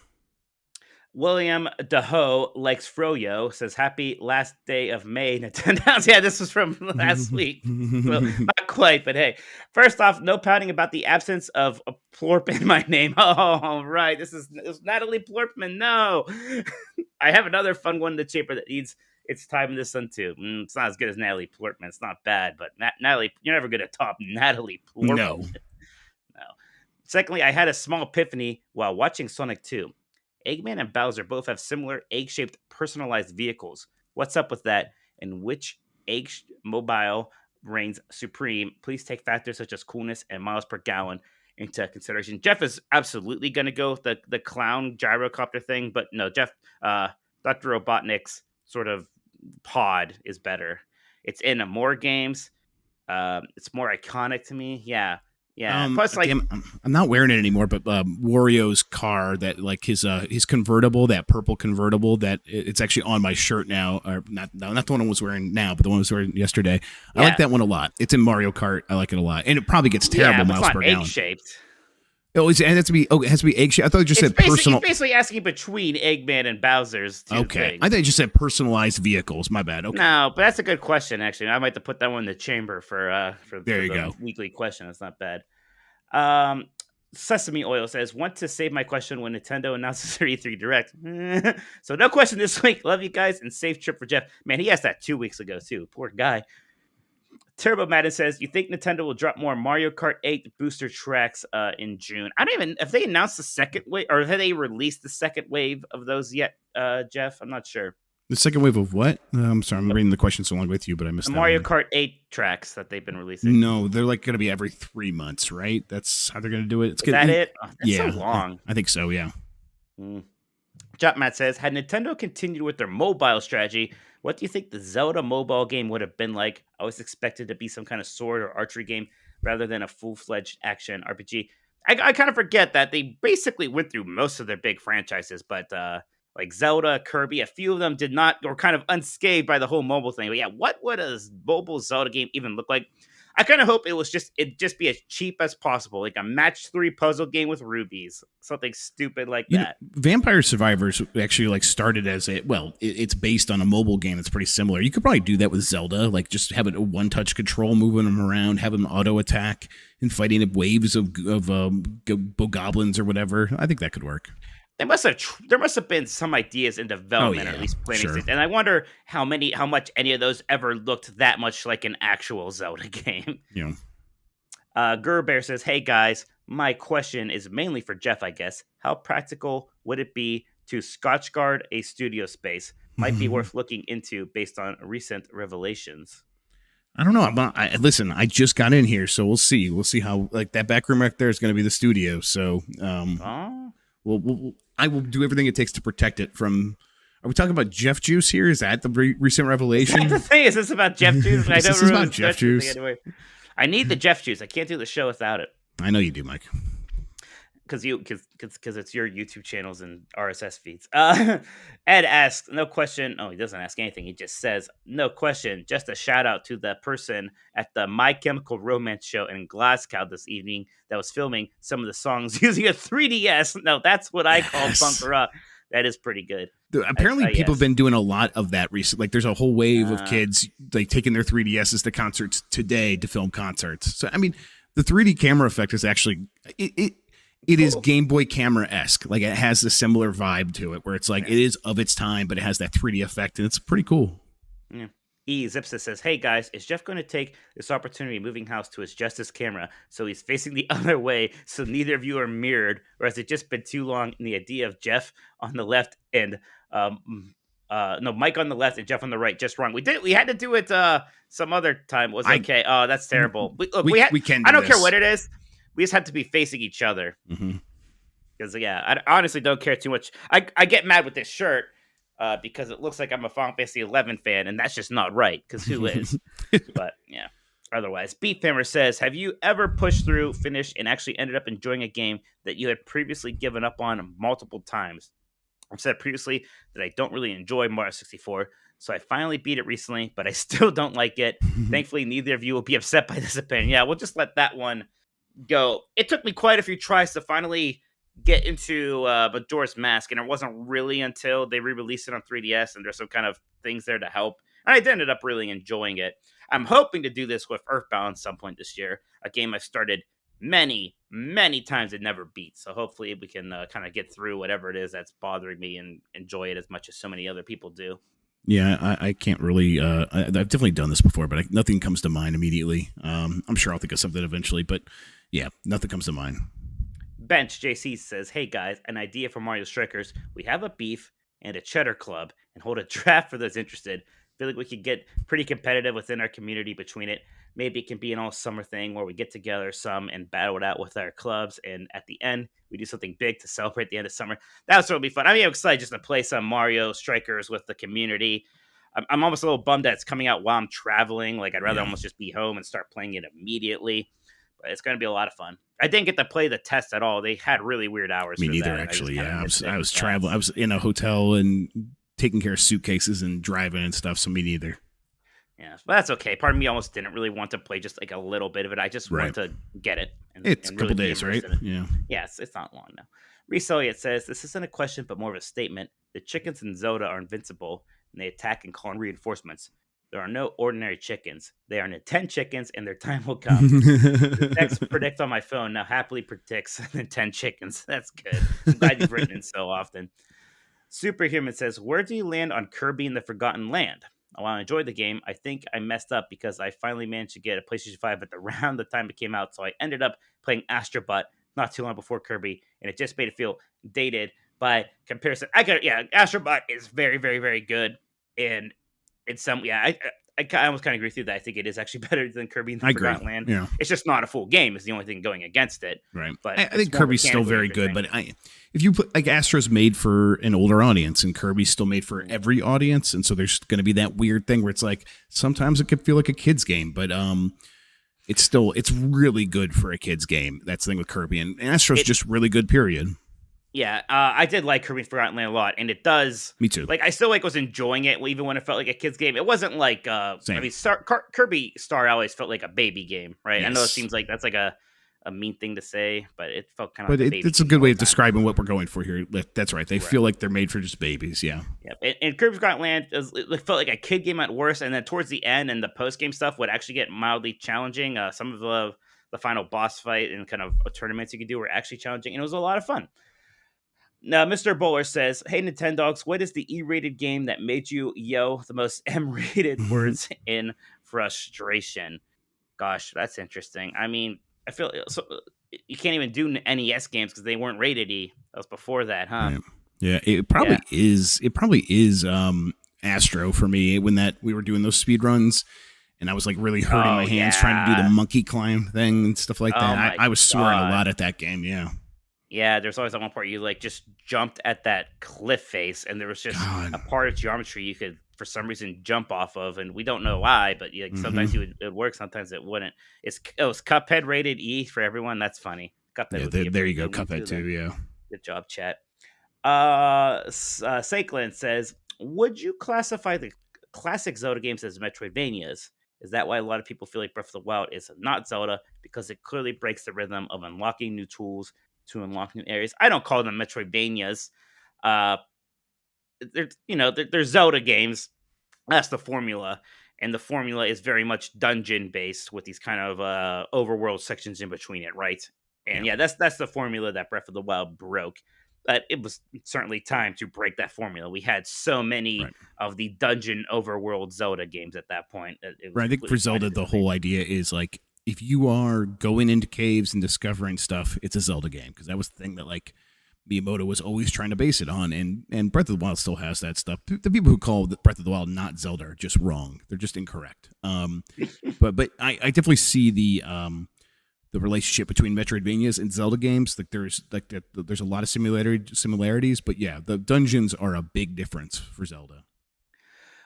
William Daho likes Froyo, says happy last day of May, Nintendogs. Yeah, this was from last week. Well, not quite, but hey. First off, no pouting about the absence of a plorp in my name. Oh, right. This is Natalie Plorpman. No. I have another fun one in the chamber that needs its time in this one, too. It's not as good as Natalie Plorpman. It's not bad, but Natalie, you're never going to top Natalie Plorpman. No. Secondly, I had a small epiphany while watching Sonic 2. Eggman and Bowser both have similar egg-shaped personalized vehicles. What's up with that? And which egg mobile reigns supreme? Please take factors such as coolness and miles per gallon into consideration. Jeff is absolutely going to go with the clown gyrocopter thing, but no, Jeff, Dr. Robotnik's sort of pod is better. It's in more games. It's more iconic to me. Yeah. Yeah. Plus, like, I'm not wearing it anymore, but Wario's car, that like his convertible, that purple convertible, that it's actually on my shirt now. Or not the one I was wearing now, but the one I was wearing yesterday. I like that one a lot. It's in Mario Kart. I like it a lot, and it probably gets terrible miles per gallon. Egg-shaped. Oh, it has to be. Oh, it has to be egg shaped. I thought it just said personal. It's basically asking between Eggman and Bowser's. Okay, I thought it just said personalized vehicles. My bad. Okay. No, but that's a good question. Actually, I might have to put that one in the chamber for there you go. Weekly question. That's not bad. Sesame Oil says, want to save my question when Nintendo announces their E3 Direct. So no question this week. Love you guys and safe trip for Jeff. Man, he asked that 2 weeks ago too. Poor guy. Turbo Madden says, you think Nintendo will drop more Mario Kart 8 booster tracks in June? I don't even, have they announced the second wave, or have they released the second wave of those yet, Jeff? I'm not sure. The second wave of what? I'm sorry, I'm reading the questions along with you, but I missed that. Mario Kart 8 tracks that they've been releasing. No, they're like going to be every 3 months, right? That's how they're going to do it. Is that it? Oh, that's so long. I think so, yeah. Jotmat says, had Nintendo continued with their mobile strategy, what do you think the Zelda mobile game would have been like? I was expected to be some kind of sword or archery game rather than a full-fledged action RPG. I kind of forget that they basically went through most of their big franchises, but like Zelda, Kirby, a few of them did not, or kind of unscathed by the whole mobile thing. But yeah, what would a mobile Zelda game even look like? I kind of hope it'd just be as cheap as possible, like a match 3 puzzle game with rubies, something stupid like that. Vampire Survivors actually like started as it's based on a mobile game that's pretty similar. You could probably do that with Zelda, like just have a one-touch control, moving them around, have them auto attack, and fighting waves of bogoblins or whatever. I think that could work. There must have been some ideas in development, or at least planning stage. And I wonder how much any of those ever looked that much like an actual Zelda game. Yeah. Gerbear says, hey guys, my question is mainly for Jeff, I guess. How practical would it be to Scotch guard a studio space? Might be worth looking into based on recent revelations. I don't know. Listen, I just got in here, so we'll see. We'll see how, like, that back room right there is going to be the studio. So, I will do everything it takes to protect it from. Are we talking about Jeff Juice here? Is that the recent revelation? That's the thing. Is this about Jeff Juice? This is about Jeff Juice. Anyway. I need the Jeff Juice. I can't do the show without it. I know you do, Mike. Because it's your YouTube channels and RSS feeds. Ed asks, no question. Oh, he doesn't ask anything. He just says, no question. Just a shout out to the person at the My Chemical Romance show in Glasgow this evening that was filming some of the songs using a 3DS. No, that's what I call punk rock. That is pretty good. Apparently, people have been doing a lot of that recently. Like, there's a whole wave of kids like taking their 3DSs to concerts today to film concerts. So, I mean, the 3D camera effect is actually It is Game Boy camera-esque. Like, it has a similar vibe to it, where it's like, it is of its time, but it has that 3D effect, and it's pretty cool. Yeah. Zipsa says, hey guys, is Jeff going to take this opportunity moving house to adjust his camera so he's facing the other way so neither of you are mirrored, or has it just been too long in the idea of Jeff on the left and Mike on the left and Jeff on the right, just wrong? We had to do it some other time. Was okay. Oh, that's terrible. We can. I don't care what it is. We just have to be facing each other. Because, I honestly don't care too much. I get mad with this shirt because it looks like I'm a Final Fantasy 11 fan, and that's just not right, because who is? But, yeah. Otherwise, Beef Hammer says, have you ever pushed through, finished, and actually ended up enjoying a game that you had previously given up on multiple times? I've said previously that I don't really enjoy Mario 64, so I finally beat it recently, but I still don't like it. Thankfully, neither of you will be upset by this opinion. Yeah, we'll just let that one go. It took me quite a few tries to finally get into Majora's Mask, and it wasn't really until they re-released it on 3DS, and there's some kind of things there to help. And I ended up really enjoying it. I'm hoping to do this with Earthbound at some point this year, a game I've started many, many times and never beat. So hopefully we can kind of get through whatever it is that's bothering me and enjoy it as much as so many other people do. Yeah, I can't really. I've definitely done this before, but nothing comes to mind immediately. I'm sure I'll think of something eventually, but yeah, nothing comes to mind. Bench JC says, "Hey guys, an idea for Mario Strikers. We have a beef and a cheddar club and hold a draft for those interested. Feel like we could get pretty competitive within our community between it. Maybe it can be an all summer thing where we get together some and battle it out with our clubs. And at the end, we do something big to celebrate the end of summer. That's really fun. I mean, I'm excited just to play some Mario Strikers with the community. I'm almost a little bummed that it's coming out while I'm traveling. Like, I'd rather almost just be home and start playing it immediately. But it's going to be a lot of fun. I didn't get to play the test at all. They had really weird hours. Me neither, actually. Yeah, I was traveling. I was in a hotel and taking care of suitcases and driving and stuff. So me neither. Yeah, but that's okay. Part of me almost didn't really want to play just like a little bit of it. I just want to get it. It's and a couple really days, right? Yeah. Yes, it's not long now. Reese Elliott says, "This isn't a question, but more of a statement. The chickens in Zelda are invincible, and they attack and call in reinforcements. There are no ordinary chickens. They are Nintendo chickens, and their time will come." The text predict on my phone now happily predicts Nintendo chickens. That's good. I'm glad you've written it so often. Superhuman says, "Where do you land on Kirby in the Forgotten Land? While I enjoyed the game, I think I messed up because I finally managed to get a PlayStation 5 at around the time it came out, so I ended up playing Astro Bot not too long before Kirby, and it just made it feel dated by comparison." Astro Bot is very, very, very good, and it's I almost kind of agree with you that I think it is actually better than Kirby in the Forgotten Land. Yeah. It's just not a full game. It's the only thing going against it. Right. But I think Kirby's still very good, but if you put like Astro's made for an older audience and Kirby's still made for every audience, and so there's going to be that weird thing where it's like sometimes it could feel like a kid's game, but it's really good for a kid's game. That's the thing with Kirby, and Astro's just really good. Period. Yeah, I did like Kirby Forgotten Land a lot, and it does. Me too. Like, I still was enjoying it, even when it felt like a kid's game. It wasn't like, Kirby Star always felt like a baby game, right? Yes. I know it seems like that's like a mean thing to say, but it felt kind of. But it's a good way of describing what we're going for here. That's right. They feel like they're made for just babies. Yeah. Yeah. And Kirby Forgotten Land it felt like a kid game at worst, and then towards the end and the post game stuff would actually get mildly challenging. Some of the final boss fight and kind of tournaments you could do were actually challenging, and it was a lot of fun. Now, Mr. Bowler says, "Hey, Nintendogs, what is the E-rated game that made you yell the most M-rated words in frustration?" Gosh, that's interesting. I mean, I feel so you can't even do NES games because they weren't rated E. That was before that, huh? Yeah, it probably is. It probably is Astro for me when we were doing those speed runs. And I was like really hurting my hands trying to do the monkey climb thing and stuff like that. I was swearing a lot at that game. Yeah. Yeah, there's always that one part you like just jumped at that cliff face, and there was just a part of geometry you could, for some reason, jump off of, and we don't know why, but sometimes it would work, sometimes it wouldn't. It was Cuphead rated E for everyone. That's funny. Cuphead. Yeah, there you go, Cuphead too. Yeah. Good job, chat. Sakelin says, "Would you classify the classic Zelda games as Metroidvanias? Is that why a lot of people feel like Breath of the Wild is not Zelda, because it clearly breaks the rhythm of unlocking new tools to unlock new areas?" I don't call them Metroidvanias. They're Zelda games. That's the formula, and the formula is very much dungeon based with these kind of overworld sections in between it, right? And that's the formula that Breath of the Wild broke. But it was certainly time to break that formula. We had so many of the dungeon overworld Zelda games at that point. I think for Zelda, the whole idea is like, if you are going into caves and discovering stuff, it's a Zelda game, because that was the thing that like Miyamoto was always trying to base it on, and Breath of the Wild still has that stuff. The people who call Breath of the Wild not Zelda are just wrong. They're just incorrect. But I definitely see the relationship between Metroidvanias and Zelda games. Like there's a lot of similarities, but yeah, the dungeons are a big difference for Zelda.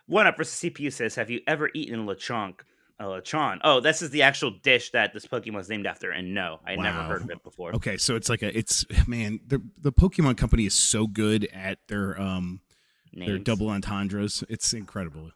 One Up versus CPU says, "Have you ever eaten lechon?" Lechon. Oh, this is the actual dish that this Pokemon was named after, and no, I never heard of it before. Okay, so it's like the Pokemon company is so good at their double entendres. It's incredible.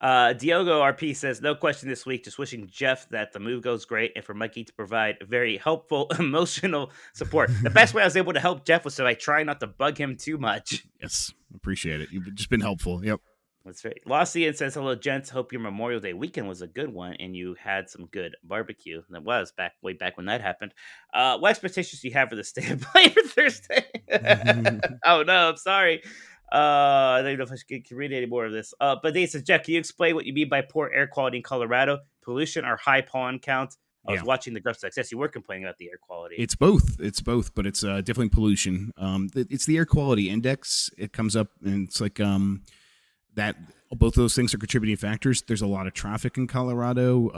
Diogo RP says, no question this week. Just wishing Jeff that the move goes great and for Mikey to provide very helpful emotional support. The best way I was able to help Jeff was so I try not to bug him too much. Yes, appreciate it. You've just been helpful. Yep. That's right. Lossian says, hello, gents. Hope your Memorial Day weekend was a good one and you had some good barbecue. That was way back when that happened. What expectations do you have for the state of play for Thursday? Oh, no, I'm sorry. I don't know if I can read any more of this. But they said, Jeff, can you explain what you mean by poor air quality in Colorado? Pollution or high pollen count? I was watching the Grubb success. You were complaining about the air quality. It's both, but it's definitely pollution. It's the air quality index. It comes up, and it's like that. Both of those things are contributing factors. There's a lot of traffic in Colorado.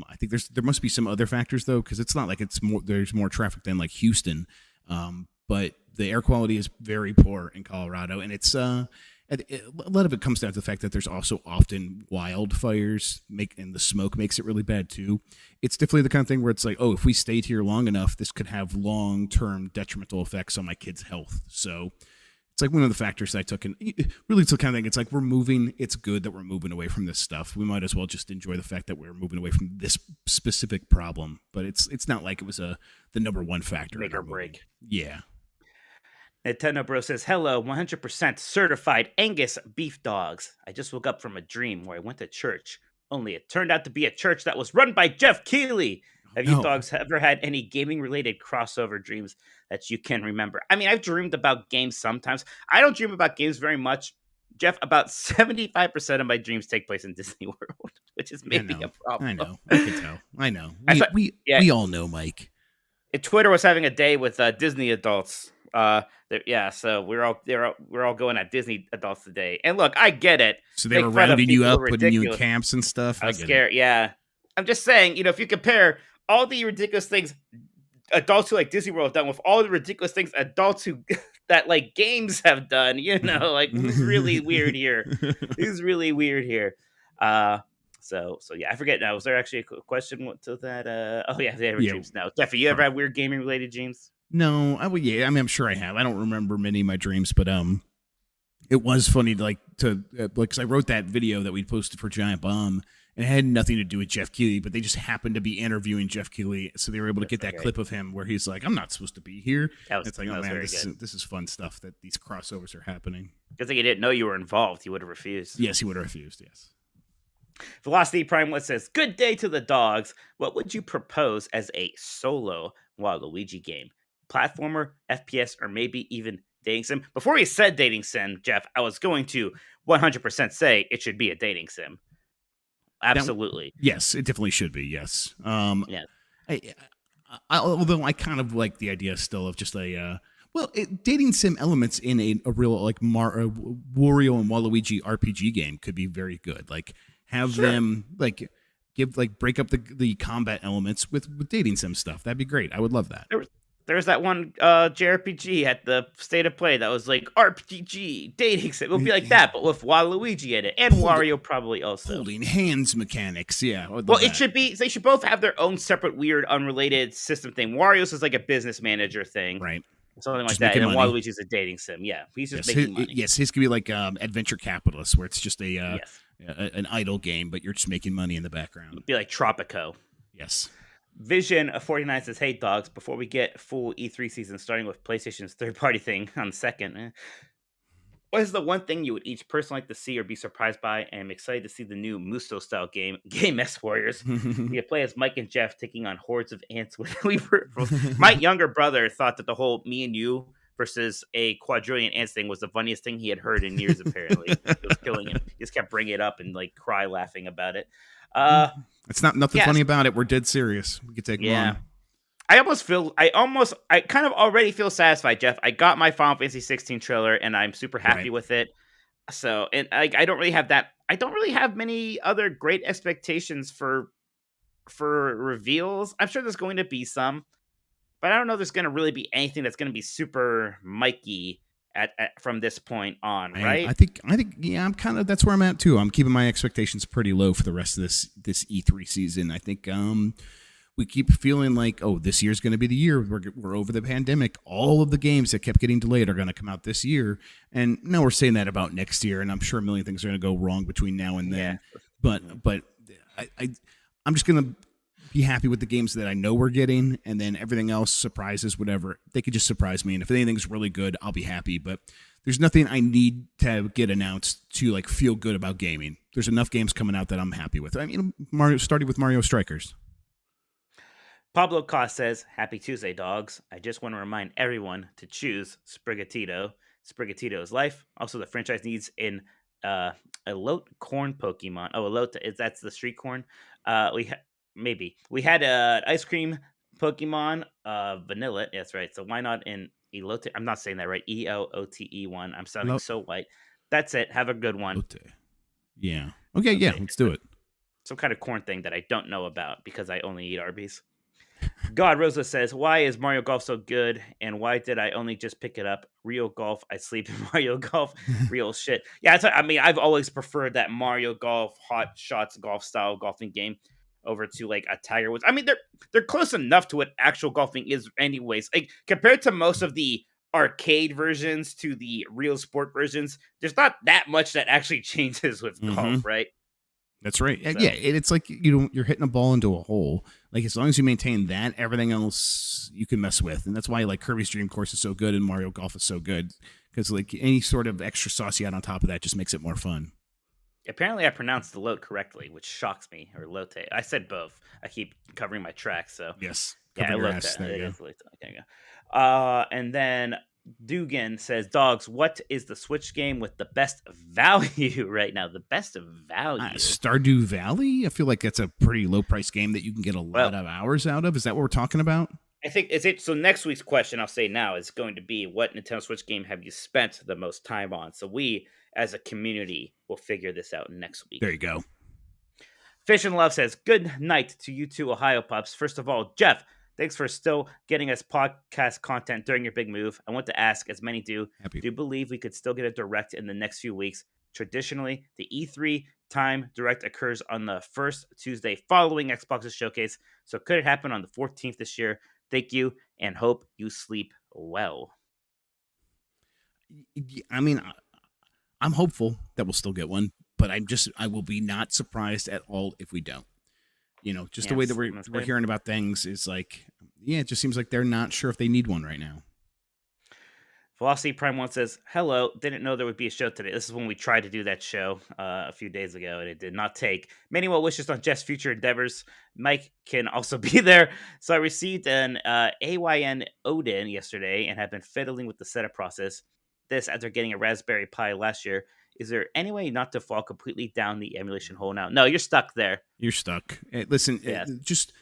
I think there must be some other factors though, because it's not like there's more traffic than like Houston. But the air quality is very poor in Colorado, and it's a lot of it comes down to the fact that there's also often wildfires, and the smoke makes it really bad too. It's definitely the kind of thing where it's like, oh, if we stayed here long enough, this could have long-term detrimental effects on my kids' health. So it's like one of the factors that I took, and really it's the kind of thing. It's like we're moving. It's good that we're moving away from this stuff. We might as well just enjoy the fact that we're moving away from this specific problem. But it's not like it was the number one factor. Make or break. Yeah. Nintendo Bro says, hello, 100% certified Angus beef dogs. I just woke up from a dream where I went to church, only it turned out to be a church that was run by Jeff Keighley. Have you dogs ever had any gaming-related crossover dreams that you can remember? I mean, I've dreamed about games sometimes. I don't dream about games very much. Jeff, about 75% of my dreams take place in Disney World, which is maybe a problem. I know. I can tell. I know. We all know, Mike. Twitter was having a day with Disney adults. So we're all going at Disney adults today. And look, I get it. So they were rounding you up, putting you in camps and stuff. I was scared. Yeah, I'm just saying. If you compare all the ridiculous things adults who like Disney World have done with all the ridiculous things adults who that like games have done, like this is really weird here. This is really weird here. So yeah, I forget now. Was there actually a question to that? Oh yeah, they have dreams now. Jeff, you ever had weird gaming related dreams? No, I mean, I'm sure I have. I don't remember many of my dreams, but it was funny because I wrote that video that we posted for Giant Bomb, and it had nothing to do with Jeff Keighley, but they just happened to be interviewing Jeff Keighley, so they were able to get that clip of him where he's like, "I'm not supposed to be here." It's like, oh man, this is fun stuff that these crossovers are happening. Because he didn't know you were involved, he would have refused. Yes, he would have refused. Yes. Velocity Prime One says, "Good day to the dogs. What would you propose as a solo Waluigi game? Platformer, FPS, or maybe even dating sim?" Before he said dating sim, Jeff, I was going to 100% say it should be a dating sim. Absolutely. Yes, it definitely should be. Yes. Yeah. Although I kind of like the idea still of just dating sim elements in a real like Wario and Waluigi RPG game could be very good. Like have them like break up the combat elements with dating sim stuff. That'd be great. I would love that. There was that one JRPG at the State of Play that was like RPG dating sim. It would be like that, but with Waluigi in it, and Wario probably also. Holding hands mechanics, yeah. Well, it should be. They should both have their own separate, weird, unrelated system thing. Wario's is like a business manager thing, right? Something like that. And then Waluigi's a dating sim. Yeah, he's just making money. Yes, his could be like Adventure Capitalist, where it's just an idle game, but you're just making money in the background. It'd be like Tropico. Yes. Vision of 49 says, "Hey dogs, before we get full E3 season, starting with PlayStation's third-party thing on the second, what is the one thing you would each personally like to see or be surprised by? And I'm excited to see the new Musto-style game S Warriors. You play as Mike and Jeff taking on hordes of ants. My younger brother thought that the whole me and you versus a quadrillion ants thing was the funniest thing he had heard in years, apparently. It was killing him. He just kept bringing it up and like cry laughing about it. It's nothing funny about it. We're dead serious. We could take them on. I kind of already feel satisfied, Jeff. I got my Final Fantasy 16 trailer and I'm super happy with it. So, and I don't really have many other great expectations for reveals. I'm sure there's going to be some, but I don't know if there's going to really be anything that's going to be super Mikey from this point on, right? I think yeah, I'm kind of, that's where I'm at too. I'm keeping my expectations pretty low for the rest of this E3 season. I think we keep feeling like, oh, this year's going to be the year. We're over the pandemic. All of the games that kept getting delayed are going to come out this year. And now we're saying that about next year, and I'm sure a million things are going to go wrong between now and then. But I'm just gonna be happy with the games that I know we're getting, and then everything else, surprises, whatever, they could just surprise me. And if anything's really good, I'll be happy. But there's nothing I need to get announced to like feel good about gaming. There's enough games coming out that I'm happy with. I mean, starting with Mario Strikers. Pablo Cost says, "Happy Tuesday, dogs. I just want to remind everyone to choose Sprigatito. Sprigatito is life. Also, the franchise needs an Elote corn Pokemon. Oh, Elote, that's the street corn. We had an ice cream Pokemon, vanilla. That's right. So why not an Elote? I'm not saying that right. ELOTE1. I'm sounding so white. That's it. Have a good one. Elote. Yeah. Okay. Yeah. Let's do it. Some kind of corn thing that I don't know about because I only eat Arby's. God Rosa says, "Why is Mario Golf so good? And why did I only just pick it up? Real golf, I sleep in Mario Golf. Real shit." Yeah, I mean, I've always preferred that Mario Golf, hot shots golf style golfing game over to like a Tiger Woods. I mean, they're close enough to what actual golfing is, anyways. Like compared to most of the arcade versions to the real sport versions, there's not that much that actually changes with golf, right? That's right. So. Yeah, it's like you're hitting a ball into a hole. Like as long as you maintain that, everything else you can mess with, and that's why like Kirby's Dream Course is so good and Mario Golf is so good because like any sort of extra sauce you add on top of that just makes it more fun. Apparently, I pronounced the Lote correctly, which shocks me. Or Lote. I said both. I keep covering my tracks, so yes, yeah, Lote. There you go. And then Dugan says, "Dogs, what is the Switch game with the best value right now? The best value? Stardew Valley? I feel like that's a pretty low price game that you can get a lot of hours out of. Is that what we're talking about? I think is it. So next week's question, I'll say now, is going to be, what Nintendo Switch game have you spent the most time on? So we, as a community, will figure this out next week. There you go. Fish and Love says, "Good night to you two Ohio pups. First of all, Jeff, thanks for still getting us podcast content during your big move. I want to ask, as many do, do you believe we could still get a direct in the next few weeks? Traditionally, the E3 time direct occurs on the first Tuesday following Xbox's showcase. So could it happen on the 14th this year? Thank you and hope you sleep well." I mean, I'm hopeful that we'll still get one, but I will be not surprised at all if we don't. The way that we're hearing about things is like, it just seems like they're not sure if they need one right now. Velocity Prime 1 says, "Hello, didn't know there would be a show today." This is when we tried to do that show a few days ago, and it did not take. Many well wishes on Jeff's future endeavors. Mike can also be there. So I received an AYN Odin yesterday and have been fiddling with the setup process. This after getting a Raspberry Pi last year. Is there any way not to fall completely down the emulation hole now? No, you're stuck there. You're stuck. Listen, just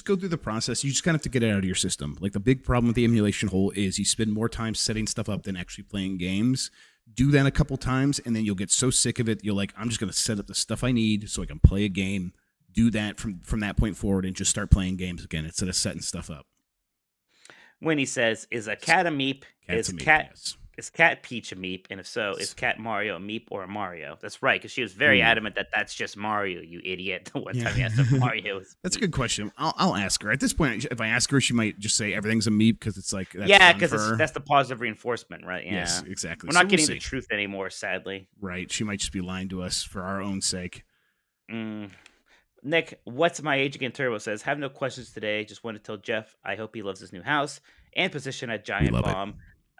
go through the process. You just kind of have to get it out of your system. Like the big problem with the emulation hole is you spend more time setting stuff up than actually playing games. Do that a couple times, and then you'll get so sick of it. You're like, I'm just going to set up the stuff I need so I can play a game. Do that from that point forward and just start playing games again instead of setting stuff up. Winnie says, "Is a cat a meep? Yes. Is Cat Peach a meep? And if so, is Cat Mario a meep or a Mario?" That's right, because she was very adamant that that's just Mario, you idiot. One time you asked if Mario was That's a good question. I'll ask her. At this point, if I ask her, she might just say everything's a meep because it's like, because that's the positive reinforcement, right? Yeah. Yes, exactly. We're not getting the truth anymore, sadly. Right. She might just be lying to us for our own sake. Nick, what's my age again? Turbo says, "Have no questions today. Just want to tell Jeff I hope he loves his new house and position at Giant Bomb.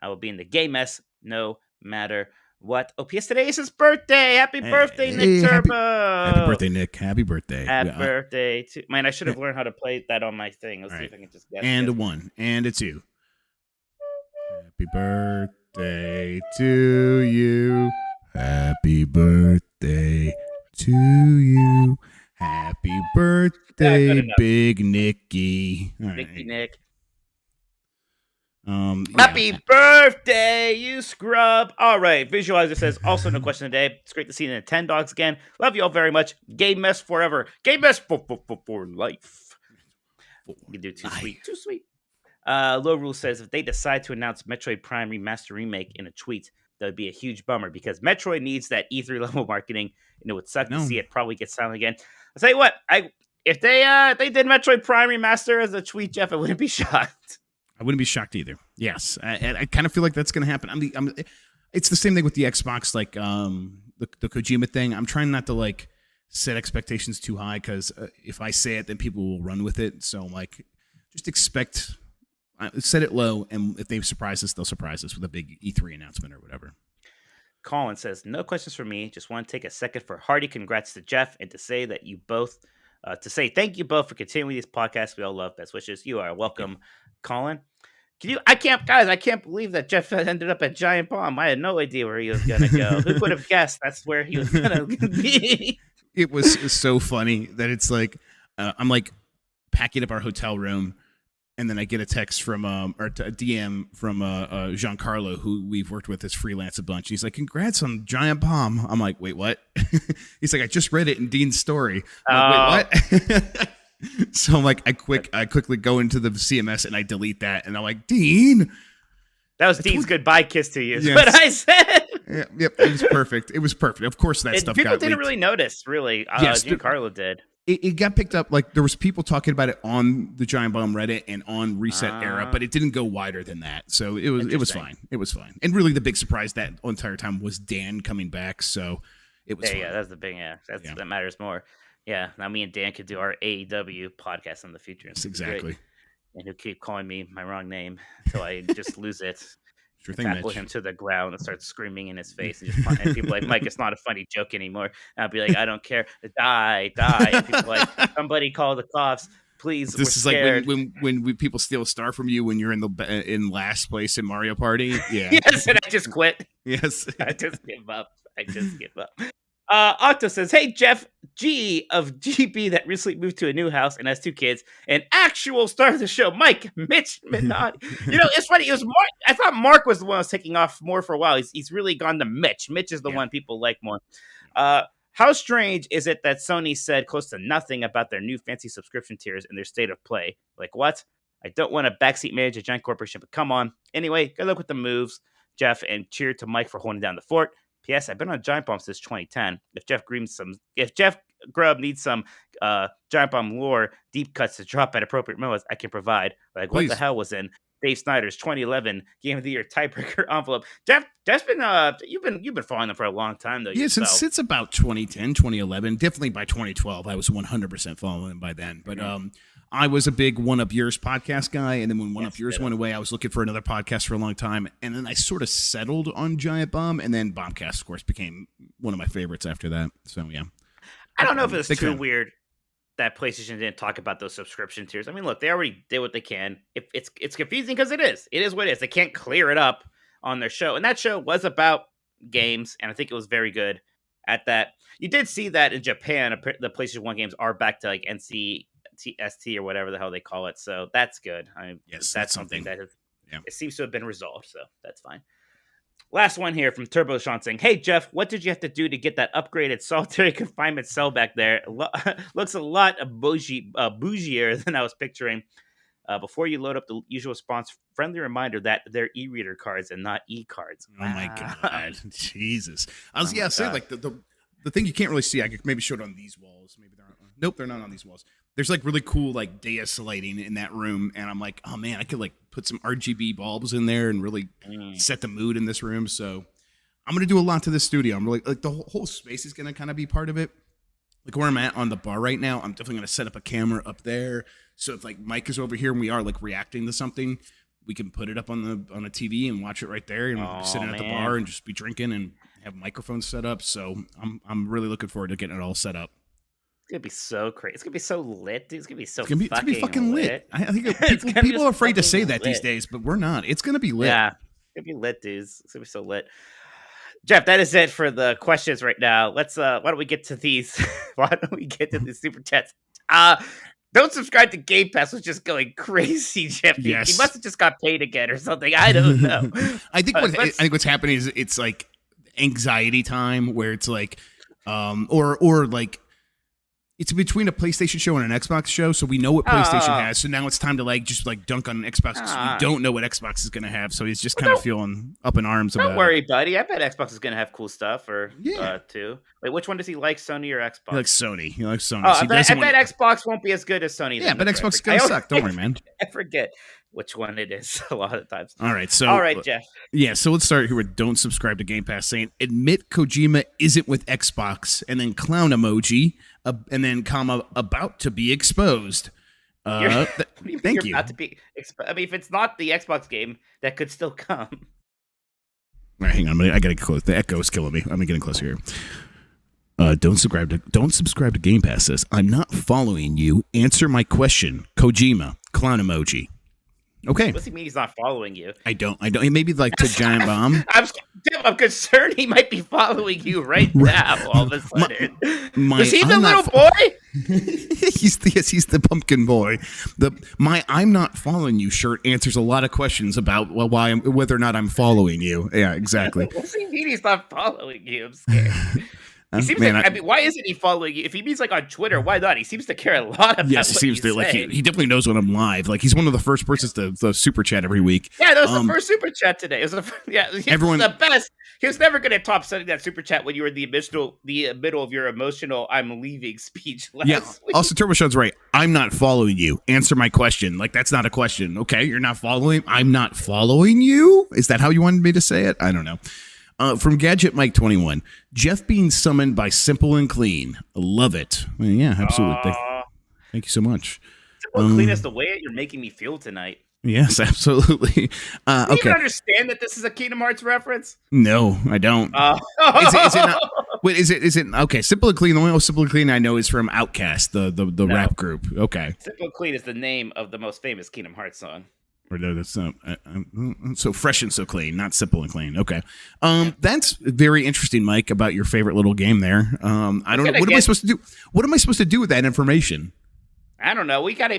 I will be in the gay mess no matter what." Oh, P.S. today is his birthday. Happy birthday, Nick Turbo. Happy birthday, Nick. Happy birthday. Happy birthday. Man, I should have learned how to play that on my thing. Let's see if I can just guess. And a 1. And a 2. Happy birthday to you. Happy birthday to you. Happy birthday, Big Nicky. Nicky Nick. Yeah. Happy birthday, you scrub. All right. Visualizer says, also no question today. It's great to see the Nintendogs again. Love you all very much. Game mess forever. Game mess for life. You can do too sweet. Too sweet. Low Rule says, if they decide to announce Metroid Prime Remaster Remake in a tweet, that would be a huge bummer because Metroid needs that E3 level marketing, and it would suck to see it probably get silent again. I'll tell you what, if they did Metroid Prime Remaster as a tweet, Jeff, I wouldn't be shocked. I wouldn't be shocked either. Yes, I kind of feel like that's going to happen. It's the same thing with the Xbox, like the Kojima thing. I'm trying not to like set expectations too high, because if I say it, then people will run with it. So like, just expect, set it low, and if they surprise us, they'll surprise us with a big E3 announcement or whatever. Colin says, no questions for me. Just want to take a second for hearty congrats to Jeff and to say that you both, thank you both for continuing these podcasts. We all love. Best wishes. You are welcome, Colin. I can't believe that Jeff ended up at Giant Bomb. I had no idea where he was going to go. Who would have guessed that's where he was going to be? It was so funny that it's like, I'm like packing up our hotel room, and then I get a text from, or a DM from Giancarlo, who we've worked with as freelance a bunch. He's like, congrats on Giant Bomb. I'm like, wait, what? He's like, I just read it in Dean's story. I'm like, wait, what? So I'm like, I quickly go into the CMS and I delete that, and I'm like, Dean, that was Dean's goodbye kiss to you. Is what I said. Yep, it was perfect. It was perfect. Of course, that stuff. People got didn't leaked. really notice. Really, yes, Giancarlo did. It got picked up. Like there was people talking about it on the Giant Bomb Reddit and on Reset Era, but it didn't go wider than that. So it was fine. It was fine. And really, the big surprise that entire time was Dan coming back. So it was. Yeah, that's the big. That matters more. Yeah, now me and Dan could do our AEW podcast in the future. Yes, exactly. And he'll keep calling me my wrong name until I just lose it. Sure thing, tackle Mitch. him to the ground and start screaming in his face. And people like, Mike, it's not a funny joke anymore. And I'll be like, I don't care. Die. And people like, somebody call the cops. Please, this is scared. Like when people steal a star from you when you're in last place in Mario Party. Yeah. Yes, and I just quit. Yes. I just give up. Octo says, hey, Jeff G of GB that recently moved to a new house and has 2 kids, an actual star of the show, Mitch Minotti. It's funny. It was Mark. I thought Mark was the one who was taking off more for a while. He's really gone to Mitch. Mitch is the one people like more. How strange is it that Sony said close to nothing about their new fancy subscription tiers and their state of play? Like, what? I don't want to backseat manage a giant corporation, but come on. Anyway, good luck with the moves, Jeff, and cheer to Mike for holding down the fort. P.S. I've been on Giant Bomb since 2010. If Jeff Grubb needs some Giant Bomb lore deep cuts to drop at appropriate moments, I can provide. Like, Please. What the hell was in Dave Snyder's 2011 Game of the Year tiebreaker envelope? Jeff's been you've been following them for a long time though. Yeah, since about 2010, 2011, definitely by 2012, I was 100% following them by then. But I was a big One Up Yours podcast guy, and then when One Up Yours went away, I was looking for another podcast for a long time, and then I sort of settled on Giant Bomb, and then Bombcast, of course, became one of my favorites after that. So yeah, I don't know if it's too weird that PlayStation didn't talk about those subscription tiers. I mean, look, they already did what they can. If it's confusing because it is what it is. They can't clear it up on their show, and that show was about games, and I think it was very good at that. You did see that in Japan, the PlayStation 1 games are back to like NCST or whatever the hell they call it. So that's good. Yes, that's something that it seems to have been resolved. So that's fine. Last one here from Turbo Sean saying, hey, Jeff, what did you have to do to get that upgraded solitary confinement cell back there? Looks a lot bougier than I was picturing. Before you load up the usual response, friendly reminder that they're e-reader cards and not e-cards. Oh, my God. Jesus. I was saying, like, the thing you can't really see, I could maybe show it on these walls. Maybe they're not. Nope, they're not on these walls. There's like really cool like dais lighting in that room, and I'm like, oh man, I could like put some RGB bulbs in there and really set the mood in this room. So I'm gonna do a lot to this studio. I'm really like the whole space is gonna kind of be part of it. Like where I'm at on the bar right now, I'm definitely gonna set up a camera up there. So if like Mike is over here and we are like reacting to something, we can put it up on a TV and watch it right there, and sit at the bar and just be drinking and have microphones set up. So I'm really looking forward to getting it all set up. It's gonna be so crazy. It's gonna be so lit, dude. It's gonna be so it's gonna be fucking lit. I think people are afraid to say that these days, but we're not. It's gonna be lit. Yeah, it's gonna be lit, dudes. It's gonna be so lit. Jeff, that is it for the questions right now. Let's why don't we get to these? Why don't we get to the super chats? Don't subscribe to Game Pass was just going crazy, Jeff. Yes. He must have just got paid again or something. I don't know. I think what's happening is it's like anxiety time where it's like or like it's between a PlayStation show and an Xbox show, so we know what PlayStation has. So now it's time to like just like dunk on an Xbox because we don't know what Xbox is going to have. So he's just kind of feeling up in arms about it. Don't worry, buddy. I bet Xbox is going to have cool stuff too. Wait, which one does he like, Sony or Xbox? He likes Sony. He likes Sony. I bet Xbox won't be as good as Sony. Yeah, but Xbox is going to suck. Don't worry, man. I forget. which one it is a lot of times. All right, so all right, Jeff. Yeah, so let's start here with don't subscribe to Game Pass saying admit Kojima isn't with Xbox, and then clown emoji, and then comma about to be exposed. Thank you. About to be I mean, if it's not the Xbox game, that could still come. All right, hang on, I gotta get close. The echo is killing me. I'm getting closer here. Don't subscribe to Game Pass says I'm not following you. Answer my question, Kojima clown emoji. Okay. What's he mean he's not following you? I don't. Maybe like to Giant Bomb. I'm concerned he might be following you right now. All of a sudden, is he the little boy? he's the pumpkin boy. My "I'm not following you" shirt answers a lot of questions about whether or not I'm following you. Yeah, exactly. What's he mean he's not following you? I'm scared. He seems why isn't he following you? If he means like on Twitter, why not? He seems to care a lot about. Yes, he seems to like. He definitely knows when I'm live. Like he's one of the first persons to super chat every week. Yeah, that was the first super chat today. It was everyone the best. He was never going to top sending that super chat when you were in the middle of your emotional "I'm leaving" speech last week. Also, TurboShun's right. I'm not following you. Answer my question. Like that's not a question. Okay, you're not following. I'm not following you. Is that how you wanted me to say it? I don't know. From Gadget Mike 21, Jeff being summoned by Simple and Clean. Love it. Well, yeah, absolutely. Thank you so much. Simple and Clean is the way you're making me feel tonight. Yes, absolutely. Do you even understand that this is a Kingdom Hearts reference? No, I don't. Is it not? Wait, is it okay? Simple and Clean. The only Simple and Clean I know is from Outkast, the rap group. Okay. Simple and Clean is the name of the most famous Kingdom Hearts song. Or no, that's so fresh and so clean, not simple and clean. Okay, that's very interesting, Mike. About your favorite little game there. I don't know. What am I supposed to do? What am I supposed to do with that information? I don't know. We got to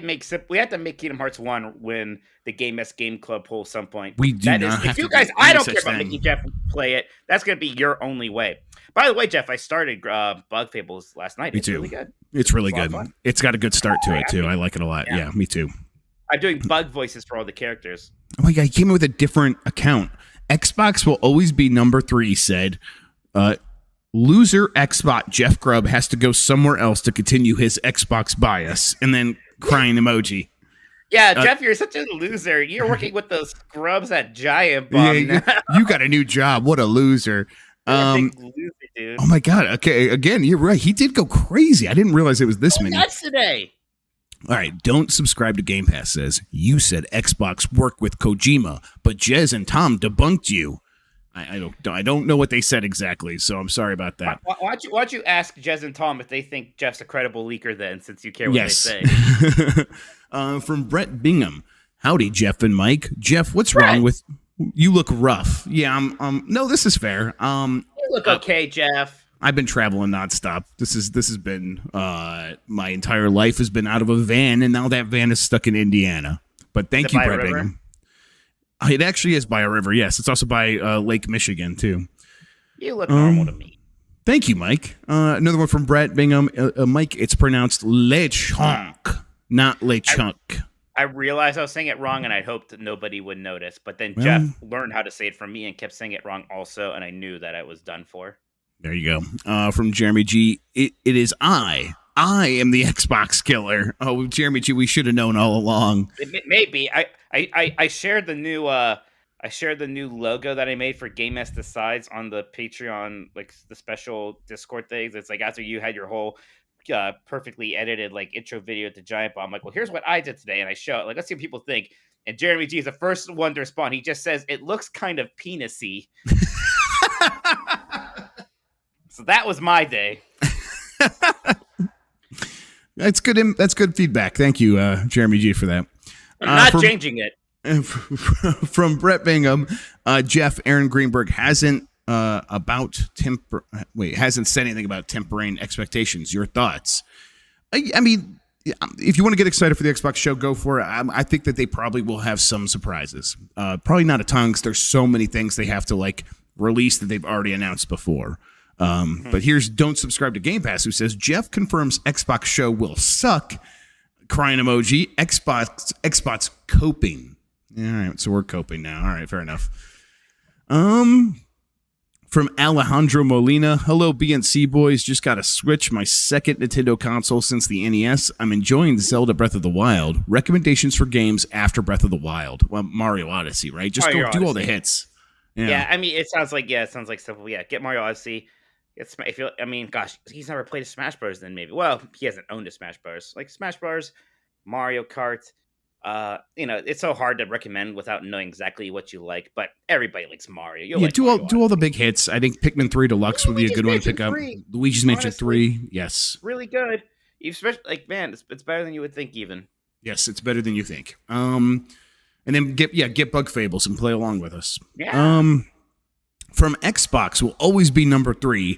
we have to make Kingdom Hearts 1 win the Game Game Club poll some point. We do not. If you guys, I don't care about making Jeff play it. That's going to be your only way. By the way, Jeff, I started Bug Fables last night. Me too. Really good. It's really good. It's got a good start to it too. I like it a lot. Yeah, me too. I'm doing bug voices for all the characters. Oh my god, he came in with a different account. Xbox will always be number 3, said. Loser Xbox Jeff Grubb has to go somewhere else to continue his Xbox bias. And then crying emoji. Yeah, Jeff, you're such a loser. You're working with those scrubs at Giant Bomb now. You got a new job. What a loser. You're a big loser, dude. Oh my god. Okay, again, you're right. He did go crazy. I didn't realize it was this many. Nuts today. All right, don't subscribe to Game Pass says, you said Xbox worked with Kojima, but Jez and Tom debunked you. I don't know what they said exactly, so I'm sorry about that. Why don't you ask Jez and Tom if they think Jeff's a credible leaker then, since you care what they say. From Brett Bingham. Howdy, Jeff and Mike. Jeff, what's wrong with... You look rough. Yeah, no, this is fair. You look okay, Jeff. I've been traveling nonstop. This has been my entire life has been out of a van, and now that van is stuck in Indiana. But thank you, Brett Bingham. It actually is by a river. Yes, it's also by Lake Michigan too. You look normal to me. Thank you, Mike. Another one from Brett Bingham. Mike, it's pronounced lechonk, not lechunk. I realized I was saying it wrong, and I hoped that nobody would notice. But then Jeff learned how to say it from me and kept saying it wrong also, and I knew that I was done for. There you go. From Jeremy G. It is I am the Xbox killer. Oh, Jeremy G. We should have known all along. Maybe I shared the new logo that I made for Game S Decides on the Patreon, like the special Discord things. It's like after you had your whole perfectly edited like intro video to Giant Bomb. I'm like, well, here's what I did today, and I show it. Like, let's see what people think. And Jeremy G is the first one to respond. He just says it looks kind of penisy. So that was my day. That's good. That's good feedback. Thank you, Jeremy G, for that. I'm not changing it. From Brett Bingham, Jeff, Aaron Greenberg hasn't hasn't said anything about tempering expectations. Your thoughts? I mean, if you want to get excited for the Xbox show, go for it. I think that they probably will have some surprises. Probably not a ton, because there's so many things they have to like release that they've already announced before. But here's Don't Subscribe to Game Pass, who says Jeff confirms Xbox show will suck. Crying emoji. Xbox coping. All right, so we're coping now. All right, fair enough. From From Alejandro Molina, hello BNC boys, just got to switch my second Nintendo console since the NES. I'm enjoying Zelda Breath of the Wild. Recommendations for games after Breath of the Wild? Well, Mario Odyssey, right? Just Mario go Odyssey. do all the hits. Yeah, I mean, it sounds like simple. Yeah, get Mario Odyssey. Gosh, he's never played a Smash Bros. Then maybe. Well, he hasn't owned a Smash Bros. Like Smash Bros, Mario Kart. It's so hard to recommend without knowing exactly what you like. But everybody likes Mario. You'll like do Mario all the big hits. I think Pikmin 3 Deluxe would be a good one to pick up. Luigi's Mansion 3, yes, really good. Especially man, it's better than you would think. Even yes, it's better than you think. And then get Bug Fables and play along with us. Yeah. From Xbox will always be number 3.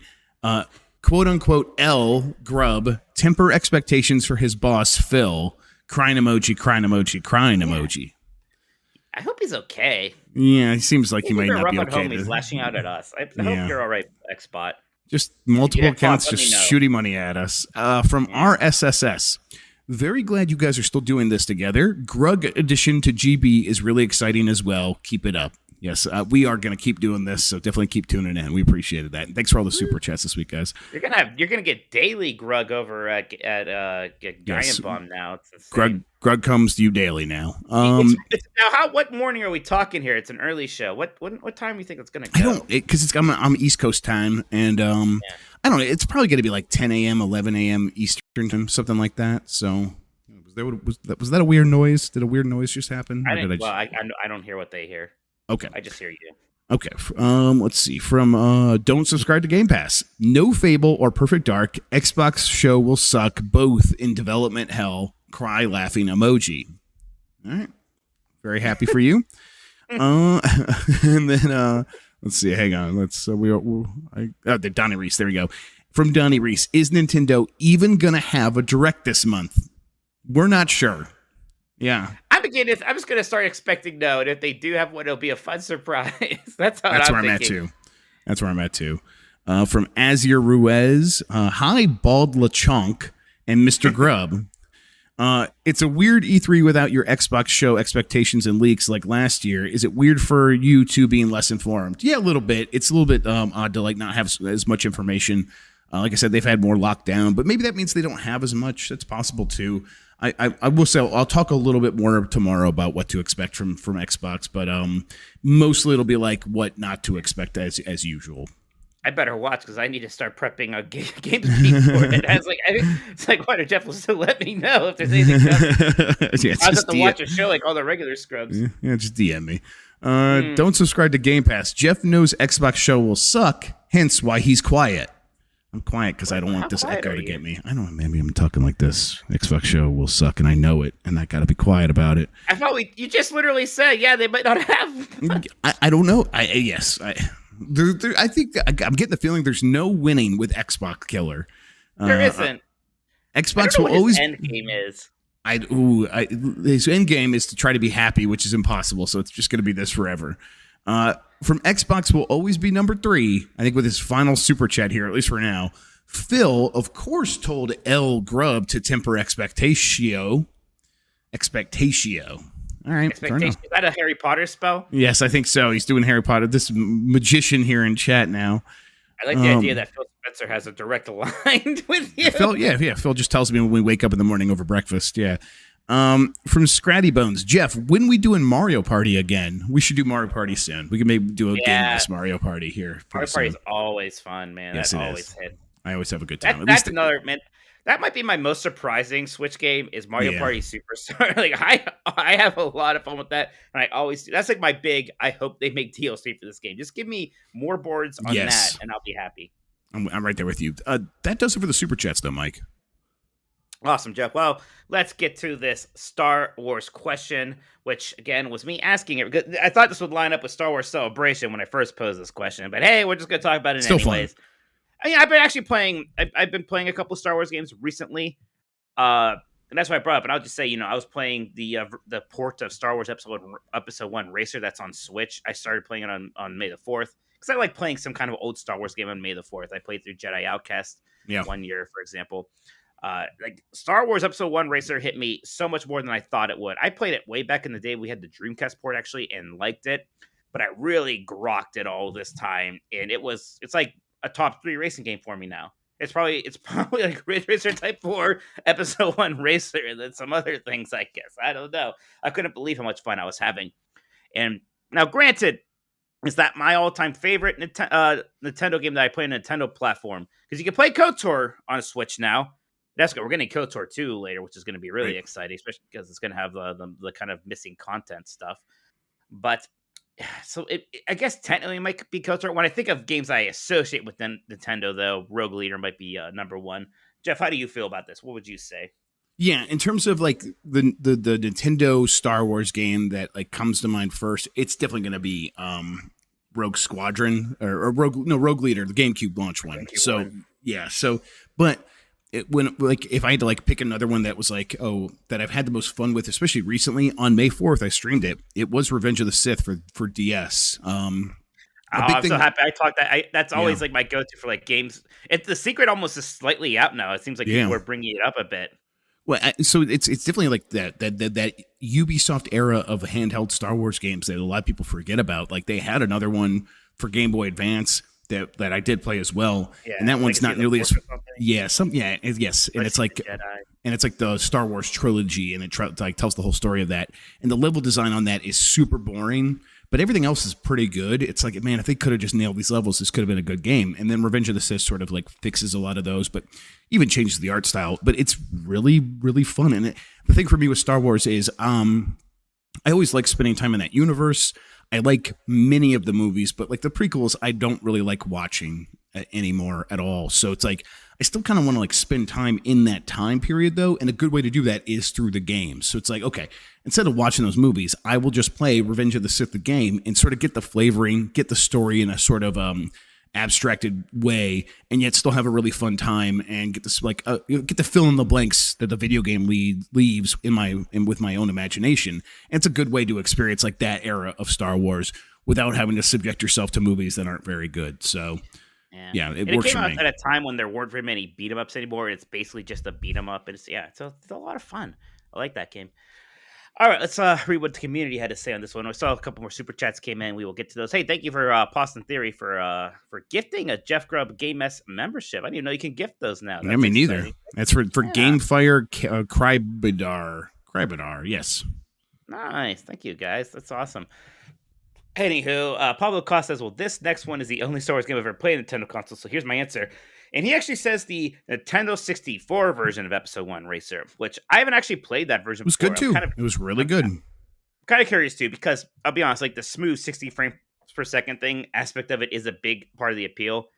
Quote unquote L Grubb, temper expectations for his boss Phil. Crying emoji, crying emoji, crying emoji. I hope he's okay. Yeah, he seems like he might not be okay. He's lashing out at us. I hope you're all right, Xbot. Just multiple accounts just shooting money at us. From RSSS. Very glad you guys are still doing this together. Grug addition to GB is really exciting as well. Keep it up. Yes, we are going to keep doing this, so definitely keep tuning in. We appreciated that. And thanks for all the super chats this week, guys. You're gonna get daily Grug over at Giant Bomb now. Grug comes to you daily now. What morning are we talking here? It's an early show. What time do you think it's gonna go? I don't, because I'm East Coast time, and I don't know. It's probably going to be like 10 a.m., 11 a.m. Eastern time, something like that. So was that a weird noise? Did a weird noise just happen? I don't hear what they hear. Okay. I just hear you. Okay. Let's see. From don't subscribe to Game Pass. No Fable or Perfect Dark. Xbox show will suck. Both in development hell. Cry laughing emoji. All right. Very happy for you. And then let's see. Hang on. Donnie Reese. There we go. From Donnie Reese. Is Nintendo even gonna have a direct this month? We're not sure. Yeah. I'm just gonna start expecting no, and if they do have one, it'll be a fun surprise. That's where I'm at too. That's where I'm at too. From Azir Ruiz, hi Bald LeChonk and Mr. Grubb. It's a weird E3 without your Xbox show expectations and leaks like last year. Is it weird for you two being less informed? Yeah, a little bit. It's a little bit odd to like not have as much information. Like I said, they've had more lockdown, but maybe that means they don't have as much. That's possible too. I will say I'll talk a little bit more tomorrow about what to expect from Xbox, but mostly it'll be like what not to expect as usual. I better watch because I need to start prepping a game for it. It's like, why did Jeff will still let me know if there's anything coming? I have to watch a show like all the regular scrubs. Yeah, just DM me. Don't subscribe to Game Pass. Jeff knows Xbox show will suck, hence why he's quiet. I'm quiet because I don't want this echo to get me. I don't know. Maybe I'm talking like this. Xbox show will suck, and I know it, and I got to be quiet about it. I thought you just literally said, yeah, they might not have. I don't know. I think I'm getting the feeling there's no winning with Xbox Killer. There isn't. Xbox will always. His end game is. His end game is to try to be happy, which is impossible. So it's just going to be this forever. From Xbox will always be number 3. I think with his final super chat here, at least for now. Phil, of course, told L Grubb to temper expectatio. All right. Expectation. Is that a Harry Potter spell? Yes, I think so. He's doing Harry Potter. This magician here in chat now. I like the idea that Phil Spencer has a direct line with you. Phil just tells me when we wake up in the morning over breakfast. Yeah. From Scratty Bones, Jeff, when we doing Mario Party again? We should do Mario Party soon. We can maybe do a game Mario Party here. Mario Party is always fun, man. Yes, that always hits. I always have a good time. That's another man. That might be my most surprising Switch game is Mario Party Superstar. Like I have a lot of fun with that, and I always do. That's like my big. I hope they make DLC for this game. Just give me more boards on that, and I'll be happy. I'm right there with you. That does it for the super chats, though, Mike. Awesome, Jeff. Well, let's get to this Star Wars question, which, again, was me asking it. Because I thought this would line up with Star Wars Celebration when I first posed this question. But, hey, we're just going to talk about it anyways. Fun. I mean, I've been actually playing... I've been playing a couple Star Wars games recently. And that's why I brought up. And I'll just say, I was playing the port of Star Wars Episode 1 Racer that's on Switch. I started playing it on May the 4th. Because I like playing some kind of old Star Wars game on May the 4th. I played through Jedi Outcast 1 year, for example. Like Star Wars Episode 1 Racer hit me so much more than I thought it would. I played it way back in the day. We had the Dreamcast port actually and liked it. but I really grokked it all this time, and it's like a top 3 racing game for me now. It's probably like Ridge Racer Type 4, Episode 1 Racer, and then some other things, I guess. I don't know. I couldn't believe how much fun I was having. And now, granted, is that my all-time favorite Nintendo game that I play on a Nintendo platform? Because you can play KOTOR on a Switch now. That's good. We're getting KOTOR 2 later, which is going to be really exciting, especially because it's going to have the kind of missing content stuff. But so I guess technically it might be KOTOR. When I think of games I associate with Nintendo, though, Rogue Leader might be number one. Jeff, how do you feel about this? What would you say? Yeah, in terms of like the Nintendo Star Wars game that like comes to mind first, it's definitely going to be Rogue Squadron or Rogue Leader, the GameCube launch one. But if I had to like pick another one that was like, that I've had the most fun with, especially recently, on May 4th, I streamed it. It was Revenge of the Sith for DS. I'm so happy I talked that. That's always like my go-to for like games. The secret almost is slightly out now. It seems like people are bringing it up a bit. Well, so it's definitely like that Ubisoft era of handheld Star Wars games that a lot of people forget about. Like they had another one for Game Boy Advance that I did play as well, and that one's not nearly as yes, and it's like the Star Wars trilogy, and it like tells the whole story of that. And the level design on that is super boring, but everything else is pretty good. It's like, man, if they could have just nailed these levels, this could have been a good game. And then Revenge of the Sith sort of like fixes a lot of those, but even changes the art style. But it's really, really fun. And the thing for me with Star Wars is I always like spending time in that universe. I like many of the movies, but like the prequels, I don't really like watching anymore at all. So it's like I still kind of want to like spend time in that time period though, and a good way to do that is through the games. So it's like, okay, instead of watching those movies, I will just play Revenge of the Sith the game and sort of get the flavoring, get the story in a sort of abstracted way, and yet still have a really fun time and get this like get to fill in the blanks that the video game leaves with my own imagination. And it's a good way to experience like that era of Star Wars without having to subject yourself to movies that aren't very good. So yeah, it works for me. It came out at a time when there weren't very many beat 'em ups anymore. It's basically just a beat 'em up, and it's a lot of fun. I like that game. All right, let's read what the community had to say on this one. We saw a couple more super chats came in. We will get to those. Hey, thank you for Boston Theory for gifting a Jeff Grubb Game Mess membership. I didn't even know you can gift those now. I mean, neither. That's for Gamefire Crybadar. Yes. Nice. Thank you, guys. That's awesome. Anywho, Pablo Costa says, well, this next one is the only Star Wars game I've ever played on Nintendo console, so here's my answer. And he actually says the Nintendo 64 version of Episode 1 Racer, which I haven't actually played that version before. It was good, too. It was really good. I'm kind of curious, too, because I'll be honest, like the smooth 60 frames per second aspect of it is a big part of the appeal.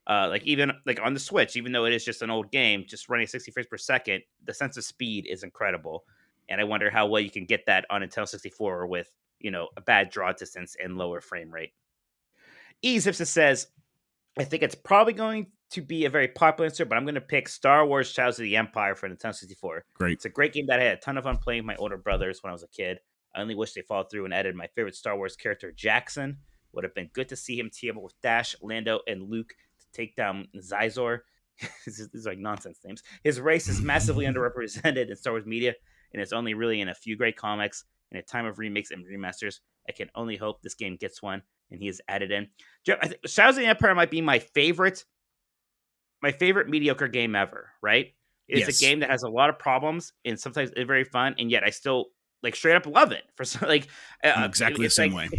Like even like on the Switch, even though it is just an old game, just running 60 frames per second, the sense of speed is incredible. And I wonder how well you can get that on Nintendo 64 with, a bad draw distance and lower frame rate. Zipsa says, I think it's probably going to be a very popular answer, but I'm going to pick Star Wars Shadows of the Empire for Nintendo 64. Great. It's a great game that I had a ton of fun playing with my older brothers when I was a kid. I only wish they followed through and added my favorite Star Wars character, Jackson. Would have been good to see him team up with Dash, Lando, and Luke to take down Zizor. These are like nonsense names. His race is massively underrepresented in Star Wars media, and it's only really in a few great comics. In a time of remakes and remasters, I can only hope this game gets one, and he is added in. I think Shadows of the Empire might be my favorite mediocre game ever, right? It's a game that has a lot of problems, and sometimes it's very fun, and yet I still like straight up love it. I'm exactly the same way.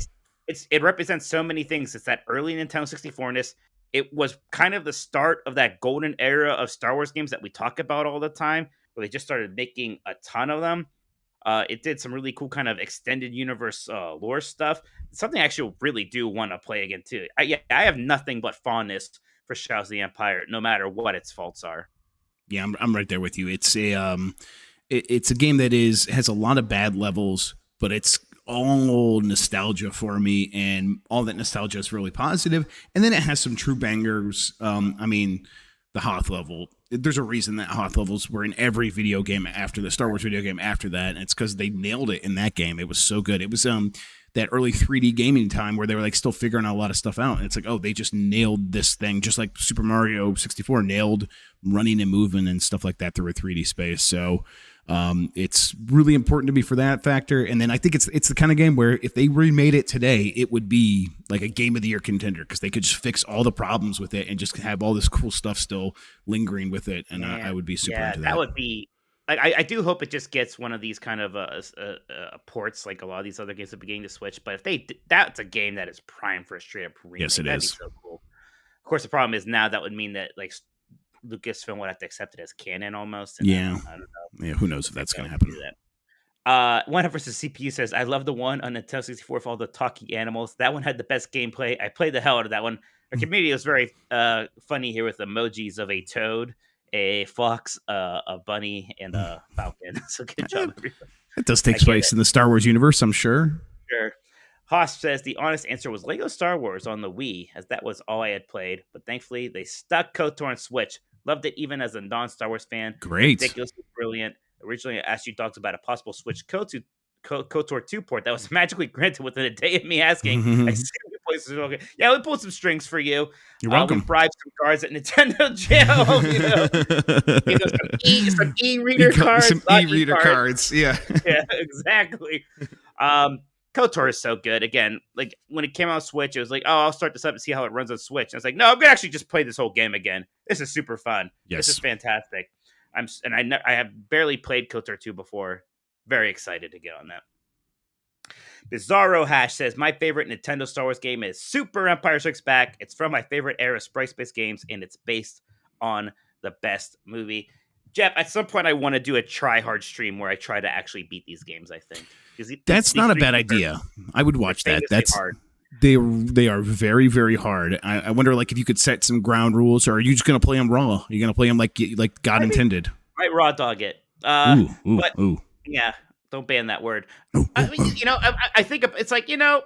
It represents so many things. It's that early Nintendo 64-ness. It was kind of the start of that golden era of Star Wars games that we talk about all the time, where they just started making a ton of them. It did some really cool kind of extended universe lore stuff. Something I actually really do want to play again too. I have nothing but fondness for Shadows of the Empire, no matter what its faults are. Yeah, I'm right there with you. It's a game that has a lot of bad levels, but it's all nostalgia for me, and all that nostalgia is really positive. And then it has some true bangers. The Hoth level. There's a reason that Hoth levels were in every video game after the Star Wars video game after that, and it's because they nailed it in that game. It was so good. It was that early 3D gaming time where they were like still figuring out a lot of stuff out, and it's like, they just nailed this thing, just like Super Mario 64 nailed running and moving and stuff like that through a 3D space. So It's really important to me for that factor. And then I think it's the kind of game where if they remade it today, it would be like a game of the year contender because they could just fix all the problems with it and just have all this cool stuff still lingering with it. And I would be super into that. That would be. I do hope it just gets one of these kind of ports like a lot of these other games are beginning to Switch. But if that's a game that is prime for a straight up remake. Yes, it That'd is. Be so cool. Of course, the problem is now that would mean that like Lucasfilm would have to accept it as canon almost. And yeah, I don't know. Yeah, who knows if that's going to happen. One versus CPU says, I love the one on Nintendo 64 for all the talking animals. That one had the best gameplay. I played the hell out of that one. Our community was very funny here with emojis of a toad, a fox, a bunny, and a falcon. So good job, everybody. It does take place in the Star Wars universe, I'm sure. Sure. Haas says the honest answer was Lego Star Wars on the Wii, as that was all I had played. But thankfully, they stuck KOTOR on Switch. Loved it even as a non-Star Wars fan. Great. Ridiculously brilliant. Originally, I asked you dogs about a possible Switch KOTOR 2 port that was magically granted within a day of me asking. I see the places. Okay. Yeah, we pulled some strings for you. You're welcome. We bribed some cards at Nintendo jail. You know, some e-reader cards. Some e-reader cards. Yeah. Yeah, exactly. KOTOR is so good. Again, like when it came out on Switch, it was like, oh, I'll start this up and see how it runs on Switch. And I was like, no, I'm gonna actually just play this whole game again. This is super fun. Yes. This is fantastic. I have barely played KOTOR 2 before. Very excited to get on that. Bizarro Hash says, my favorite Nintendo Star Wars game is Super Empire Strikes Back. It's from my favorite era sprite-based games, and it's based on the best movie. Jeff, at some point I want to do a try-hard stream where I try to actually beat these games, I think. That's not a bad idea. I would watch that. That's hard. They are very, very hard. I wonder, like, if you could set some ground rules, or are you just going to play them raw? Are you going to play them like God intended? Might raw dog it. Ooh. Yeah, don't ban that word. I mean, you know, I think it's like, you know,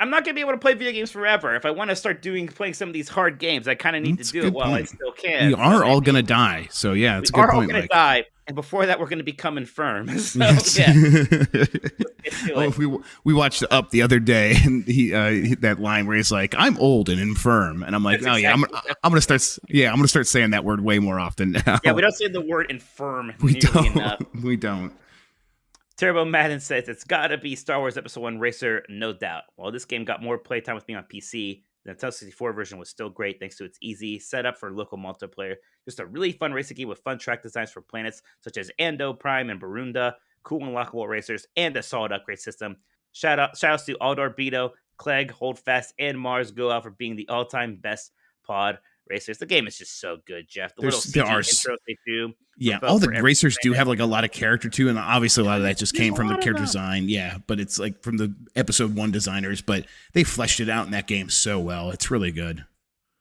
I'm not going to be able to play video games forever. If I want to start playing some of these hard games, I kind of need to do it while I still can. We are all going to die. So, yeah, it's a good point. We are all going to die. And before that, we're going to become infirm. So, yeah. We watched Up the other day, and he that line where he's like, "I'm old and infirm," and I'm like, I'm going to start saying that word way more often now. Yeah, we don't say the word infirm. We don't. Turbo Madden says it's got to be Star Wars Episode 1 Racer, no doubt. While this game got more playtime with me on PC, the Nintendo 64 version was still great thanks to its easy setup for local multiplayer. Just a really fun racing game with fun track designs for planets such as Ando, Prime, and Barunda, cool unlockable racers, and a solid upgrade system. Shoutouts to Aldor, Beto, Clegg, Holdfast, and Mars go out for being the all-time best pod racers. The game is just so good, Jeff. The little CG intros they do. Yeah, all the racers do have like a lot of character too, and obviously a lot of that just came from the character design. Yeah, but it's like from the Episode 1 designers, but they fleshed it out in that game so well. It's really good.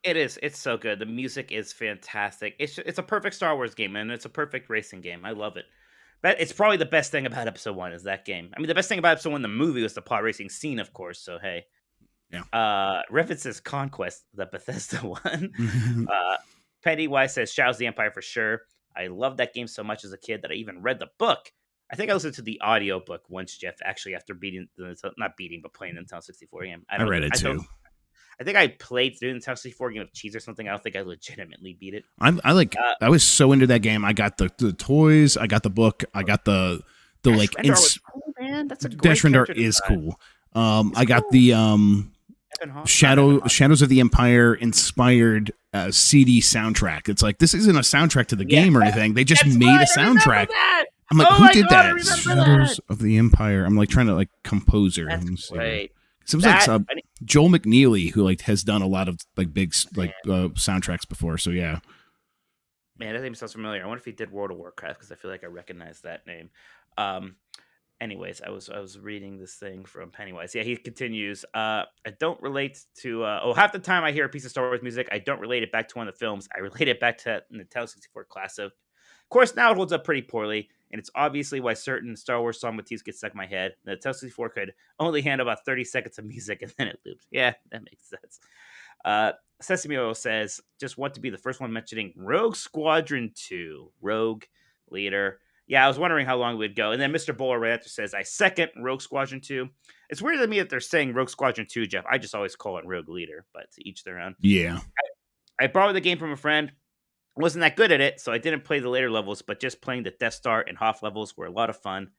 It is. It's so good. The music is fantastic. It's a perfect Star Wars game, and it's a perfect racing game. I love it. But it's probably the best thing about Episode 1 is that game. I mean, the best thing about Episode 1, the movie, was the pod racing scene, of course. So, hey. Yeah. References Conquest, the Bethesda one. Pennywise says, shouts the Empire for sure. I loved that game so much as a kid that I even read the book. I think I listened to the audio book once, Jeff, actually, after playing the Nintendo 64 game. I read it too. I think I played through the Nintendo 64 game of cheese or something. I don't think I legitimately beat it. I was so into that game. I got the toys. I got the book. I got the like. Was cool, man. That's a great Dash Rendar is cool. I got the Shadows of the Empire inspired CD soundtrack. It's like, this isn't a soundtrack to the game or anything. They just made a soundtrack. I'm like, who did that? Shadows of the Empire. I'm like trying to like composer. That's great. It was like Joel McNeely, who like has done a lot of like big like soundtracks before. So yeah. Man, that name sounds familiar. I wonder if he did World of Warcraft, because I feel like I recognize that name. Anyways, I was reading this thing from Pennywise. Yeah, he continues. I don't relate to. Half the time I hear a piece of Star Wars music, I don't relate it back to one of the films. I relate it back to the Nintendo 64 classic. Of course, now it holds up pretty poorly, and it's obviously why certain Star Wars song motifs get stuck in my head. The Nintendo 64 could only handle about 30 seconds of music, and then it loops. Yeah, that makes sense. Sesame Oil says, just want to be the first one mentioning Rogue Squadron 2. Rogue Leader. Yeah, I was wondering how long it would go. And then Mr. Bowler right after says, I second Rogue Squadron 2. It's weird to me that they're saying Rogue Squadron 2, Jeff. I just always call it Rogue Leader, but to each their own. Yeah. I borrowed the game from a friend. wasn't that good at it, so I didn't play the later levels, but just playing the Death Star and Hoth levels were a lot of fun.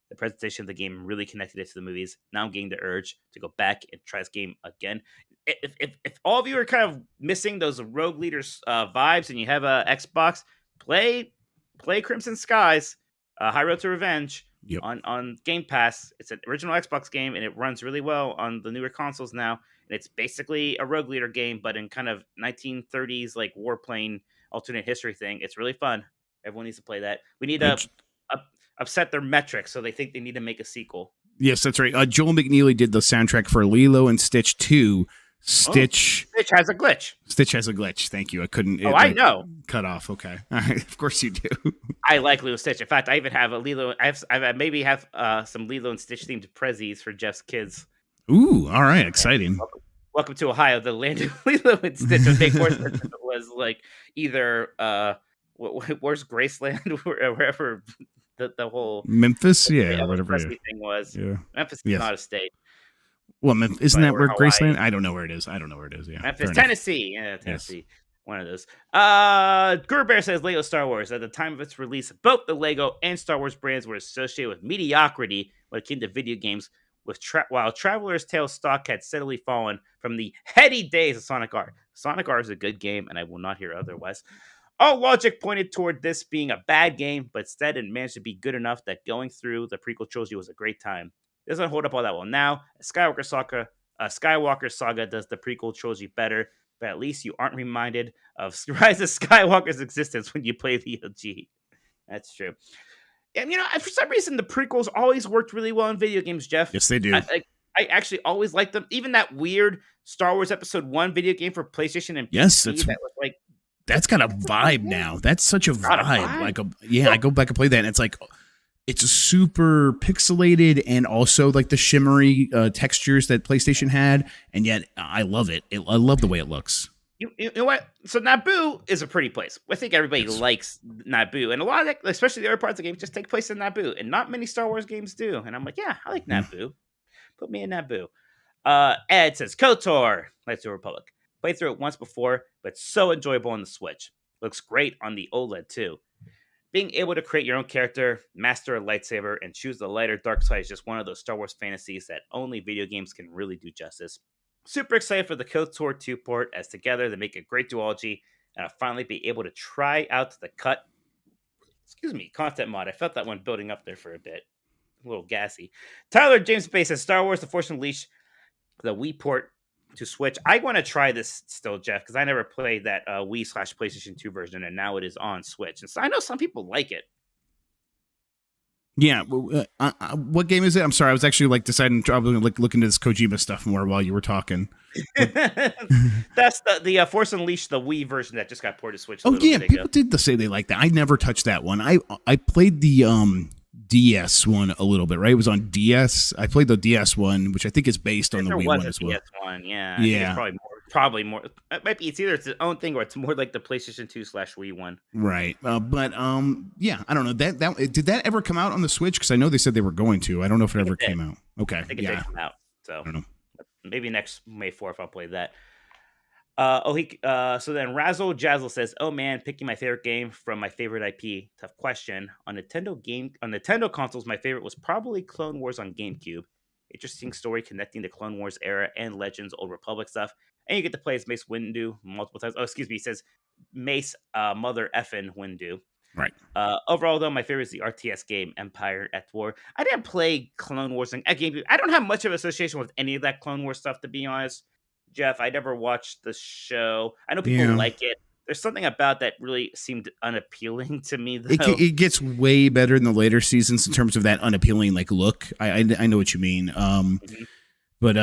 The presentation of the game really connected it to the movies. Now I'm getting the urge to go back and try this game again. If all of you are kind of missing those Rogue Leaders vibes and you have a Xbox, play Crimson Skies, High Road to Revenge on Game Pass. It's an original Xbox game, and it runs really well on the newer consoles now. And it's basically a Rogue Leader game, but in kind of 1930s like warplane alternate history thing. It's really fun. Everyone needs to play that. We need to upset their metrics, so they think they need to make a sequel. Yes, that's right. Joel McNeely did the soundtrack for Lilo and Stitch 2. Stitch has a glitch. Stitch has a glitch. Thank you. I couldn't. I know. Cut off. Okay. All right. Of course you do. I like Lilo and Stitch. In fact, I even have a Lilo. I maybe have some Lilo and Stitch themed prezzies for Jeff's kids. Ooh. All right. Exciting. Welcome to Ohio, the land of Lilo and Stitch. Would make more sense if it was like either where's Graceland, wherever the whole Memphis, whatever thing was. Yeah. Memphis is not a state. Well, isn't that where Graceland? I don't know where it is. Yeah, Memphis, Tennessee. Yeah, Tennessee. Yes. One of those. Grubb says Lego Star Wars. At the time of its release, both the Lego and Star Wars brands were associated with mediocrity when it came to video games. While Traveler's Tales stock had steadily fallen from the heady days of Sonic R. Sonic R is a good game, and I will not hear otherwise. All logic pointed toward this being a bad game, but instead it managed to be good enough that going through the prequel trilogy was a great time. It doesn't hold up all that well now. Skywalker Saga does the prequel trilogy better, but at least you aren't reminded of Rise of Skywalker's existence when you play the OG. That's true. And, for some reason, the prequels always worked really well in video games, Jeff. Yes, they do. I actually always liked them. Even that weird Star Wars Episode 1 video game for PlayStation and PC that was like... That's got a vibe now. That's such a vibe. I go back and play that, and it's like... It's super pixelated and also like the shimmery textures that PlayStation had, and yet I love it. I love the way it looks. You know what? So Naboo is a pretty place. I think everybody likes Naboo, and a lot of that, especially the other parts of the game, just take place in Naboo, and not many Star Wars games do. And I'm like, yeah, I like Naboo. Put me in Naboo. Ed says KOTOR, Knights of the Republic. Played through it once before, but so enjoyable on the Switch. Looks great on the OLED too. Being able to create your own character, master a lightsaber, and choose the light or dark side is just one of those Star Wars fantasies that only video games can really do justice. Super excited for the KOTOR 2 port, as together they make a great duology, and I'll finally be able to try out the content mod. I felt that one building up there for a bit. A little gassy. Tyler James Bay says Star Wars The Force Unleashed, the Wii port to Switch. I want to try this still, Jeff, because I never played that Wii/PlayStation 2 version, and now it is on Switch. And so I know some people like it. Yeah, what game is it? I'm sorry, I was actually deciding to look into this Kojima stuff more while you were talking. That's the Force Unleashed, the Wii version that just got ported to Switch. People did say they like that. I never touched that one. I played the DS one a little bit, right? It was on DS. I played the DS one, which I think is based on the Wii one as well. DS one, yeah. I think it's probably more. It might be. It's either its own thing or it's more like the PlayStation 2/Wii one. Right. But yeah, I don't know. That did that ever come out on the Switch? Because I know they said they were going to. I don't know if it ever came out. Okay. I think it did come out. So I don't know. Maybe next May 4th I'll play that. So then Razzle Jazzle says, "Oh man, picking my favorite game from my favorite IP. Tough question. On Nintendo consoles, my favorite was probably Clone Wars on GameCube. Interesting story connecting the Clone Wars era and Legends Old Republic stuff. And you get to play as Mace Windu multiple times. Oh, excuse me, he says Mace Mother Effin Windu. Right. Overall, though, my favorite is the RTS game Empire at War. I didn't play Clone Wars on GameCube. I don't have much of an association with any of that Clone Wars stuff, to be honest. Jeff, I never watched the show. I know people like it. There's something about that really seemed unappealing to me, though. It gets way better in the later seasons in terms of that unappealing look. I know what you mean. But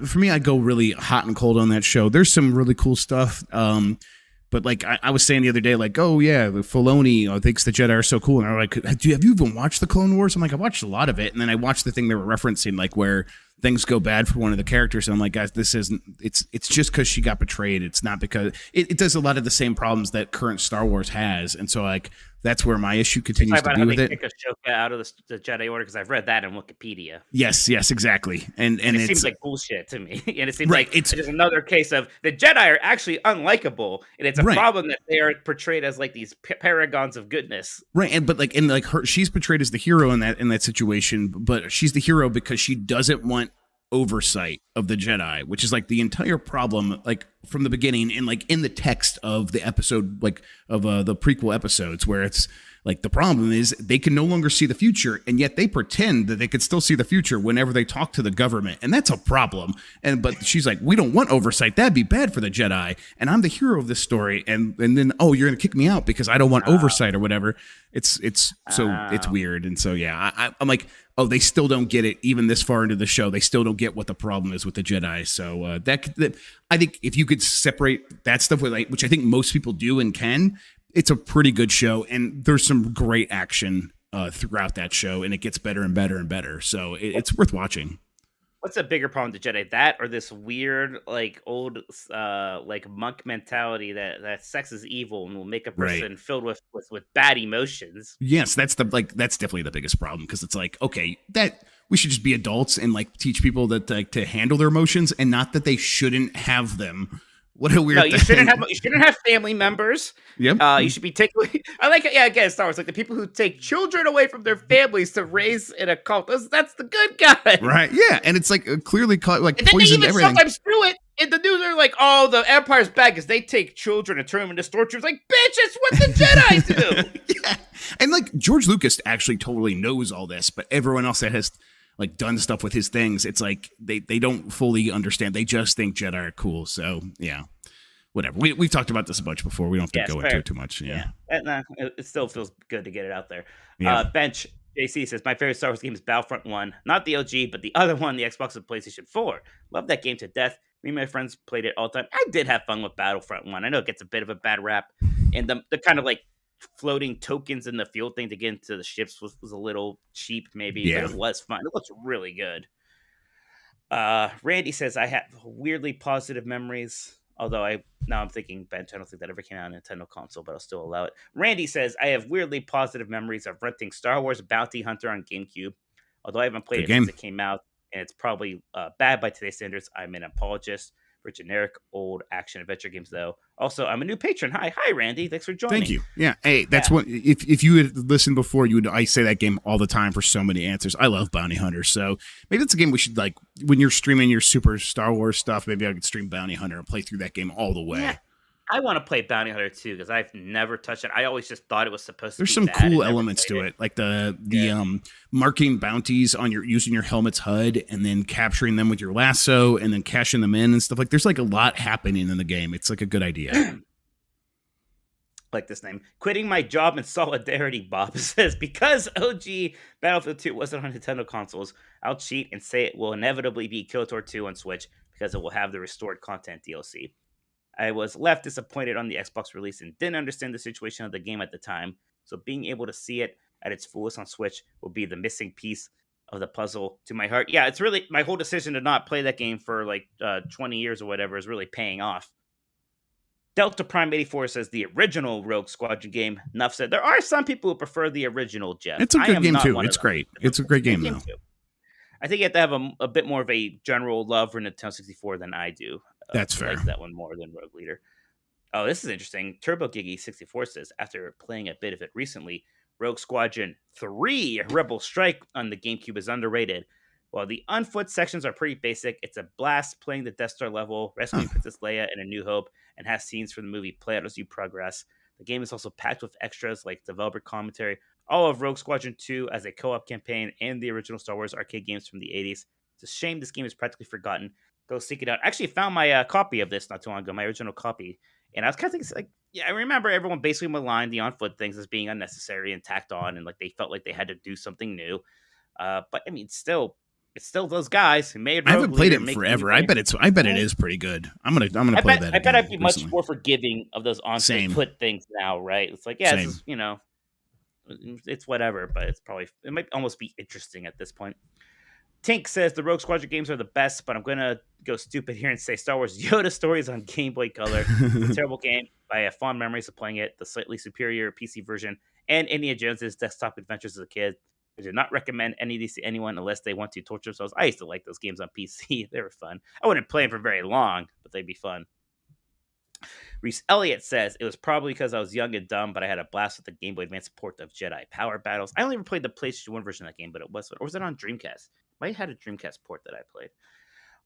for me, I go really hot and cold on that show. There's some really cool stuff. But I was saying the other day, oh yeah, Filoni thinks the Jedi are so cool, and I'm like, have you even watched the Clone Wars? I'm like, I watched a lot of it, and then I watched the thing they were referencing, where things go bad for one of the characters. And I'm like, guys, this isn't. It's just because she got betrayed. It's not because it does a lot of the same problems that current Star Wars has. And so like that's where my issue continues to be with it. Kick Ashoka out of the Jedi Order because I've read that in Wikipedia. Yes, exactly. And it seems like bullshit to me. And it seems like it's just another case of the Jedi are actually unlikable, and it's a problem that they are portrayed as like these paragons of goodness. Right, and she's portrayed as the hero in that situation, but she's the hero because she doesn't want oversight of the Jedi, which is like the entire problem, like from the beginning, and like in the text of the episode, like of the prequel episodes, where it's like the problem is they can no longer see the future, and yet they pretend that they could still see the future whenever they talk to the government, and that's a problem. But she's like, we don't want oversight; that'd be bad for the Jedi, and I'm the hero of this story, and then you're gonna kick me out because I don't want oversight or whatever. It's weird, and so yeah, I'm like, they still don't get it even this far into the show. They still don't get what the problem is with the Jedi. So that I think if you could separate that stuff with which I think most people do and can. It's a pretty good show, and there's some great action throughout that show, and it gets better and better and better. So it's worth watching. What's a bigger problem with the Jedi? That or this weird, like old, like monk mentality that sex is evil and will make a person filled with bad emotions? Yes, that's definitely the biggest problem, because it's like, okay, that we should just be adults and like teach people that to handle their emotions, and not that they shouldn't have them. What a weird thing. You shouldn't have family members. Yep. You should be taking. I like it. Yeah, again, Star Wars, like the people who take children away from their families to raise in a cult. That's the good guy. Right. Yeah, and it's like clearly like and then poisoned they even everything. Sometimes do it in the news. They're like, "Oh, the Empire's bad because they take children and turn them into stormtroopers." Like, bitch, it's what the Jedi do. Yeah, and like George Lucas actually totally knows all this, but everyone else that has like done stuff with his things, it's like they don't fully understand. They just think Jedi are cool. So yeah. Whatever. We've talked about this a bunch before. We don't have to go into it too much. Yeah. It still feels good to get it out there. Yeah. Bench JC says, my favorite Star Wars game is Battlefront 1. Not the OG, but the other one, the Xbox and PlayStation 4. Love that game to death. Me and my friends played it all the time. I did have fun with Battlefront 1. I know it gets a bit of a bad rap. And the kind of like floating tokens in the field thing to get into the ships was a little cheap, maybe. But it was fun. It looks really good. Randy says, I have weirdly positive memories. Although I'm thinking, Bench, I don't think that ever came out on a Nintendo console, but I'll still allow it. Randy says, I have weirdly positive memories of renting Star Wars Bounty Hunter on GameCube. Although I haven't played it since it came out, and it's probably bad by today's standards. I'm an apologist for generic old action adventure games, though. Also, I'm a new patron. Hi, Randy. Thanks for joining. Thank you. Yeah, hey, that's what. If you had listened before, I say that game all the time for so many answers. I love Bounty Hunter, so maybe that's a game we should like when you're streaming your Super Star Wars stuff. Maybe I could stream Bounty Hunter and play through that game all the way. Yeah. I want to play Bounty Hunter too because I've never touched it. I always just thought it was supposed to. There's some cool elements to it, like the marking bounties on using your helmet's HUD and then capturing them with your lasso and then cashing them in and stuff. Like there's like a lot happening in the game. It's like a good idea. Like this name, quitting my job in solidarity. Bob says because OG Battlefield 2 wasn't on Nintendo consoles, I'll cheat and say it will inevitably be KOTOR 2 on Switch because it will have the restored content DLC. I was left disappointed on the Xbox release and didn't understand the situation of the game at the time, so being able to see it at its fullest on Switch will be the missing piece of the puzzle to my heart. Yeah, it's really my whole decision to not play that game for like 20 years or whatever is really paying off. Delta Prime 84 says the original Rogue Squadron game. Enough said. There are some people who prefer the original, Jeff. It's a good game too. It's great. It's a great game though. I think you have to have a bit more of a general love for Nintendo 64 than I do. That's fair. I like that one more than Rogue Leader. Oh, this is interesting. Turbo Giggy 64 says, after playing a bit of it recently, Rogue Squadron 3 Rebel Strike on the GameCube is underrated. While the on-foot sections are pretty basic, it's a blast playing the Death Star level, rescuing Princess Leia in A New Hope, and has scenes from the movie play out as you progress. The game is also packed with extras like developer commentary, all of Rogue Squadron 2 as a co-op campaign, and the original Star Wars arcade games from the 80s. It's a shame this game is practically forgotten. Go seek it out. I actually found my copy of this not too long ago, my original copy. And I was kind of thinking, like, yeah, I remember everyone basically maligned the on-foot things as being unnecessary and tacked on, and like they felt like they had to do something new. But I mean, it's still those guys who made. I haven't played it in forever. I bet it is pretty good. I'm gonna play that. I bet I'd be much more forgiving of those on-foot things now, right? It's like, yeah, this is, it's whatever, but it might almost be interesting at this point. Tink says the Rogue Squadron games are the best, but I'm gonna go stupid here and say Star Wars Yoda Stories on Game Boy Color. It's a terrible game. I have fond memories of playing it, the slightly superior PC version, and Indiana Jones's desktop adventures as a kid. I do not recommend any of these to anyone unless they want to torture themselves. I used to like those games on PC. They were fun. I wouldn't play them for very long, but they'd be fun. Reese Elliott says, it was probably because I was young and dumb, but I had a blast with the Game Boy Advance port of Jedi Power Battles. I only ever played the PlayStation 1 version of that game, but it was, or was it on Dreamcast? Might have had a Dreamcast port that I played.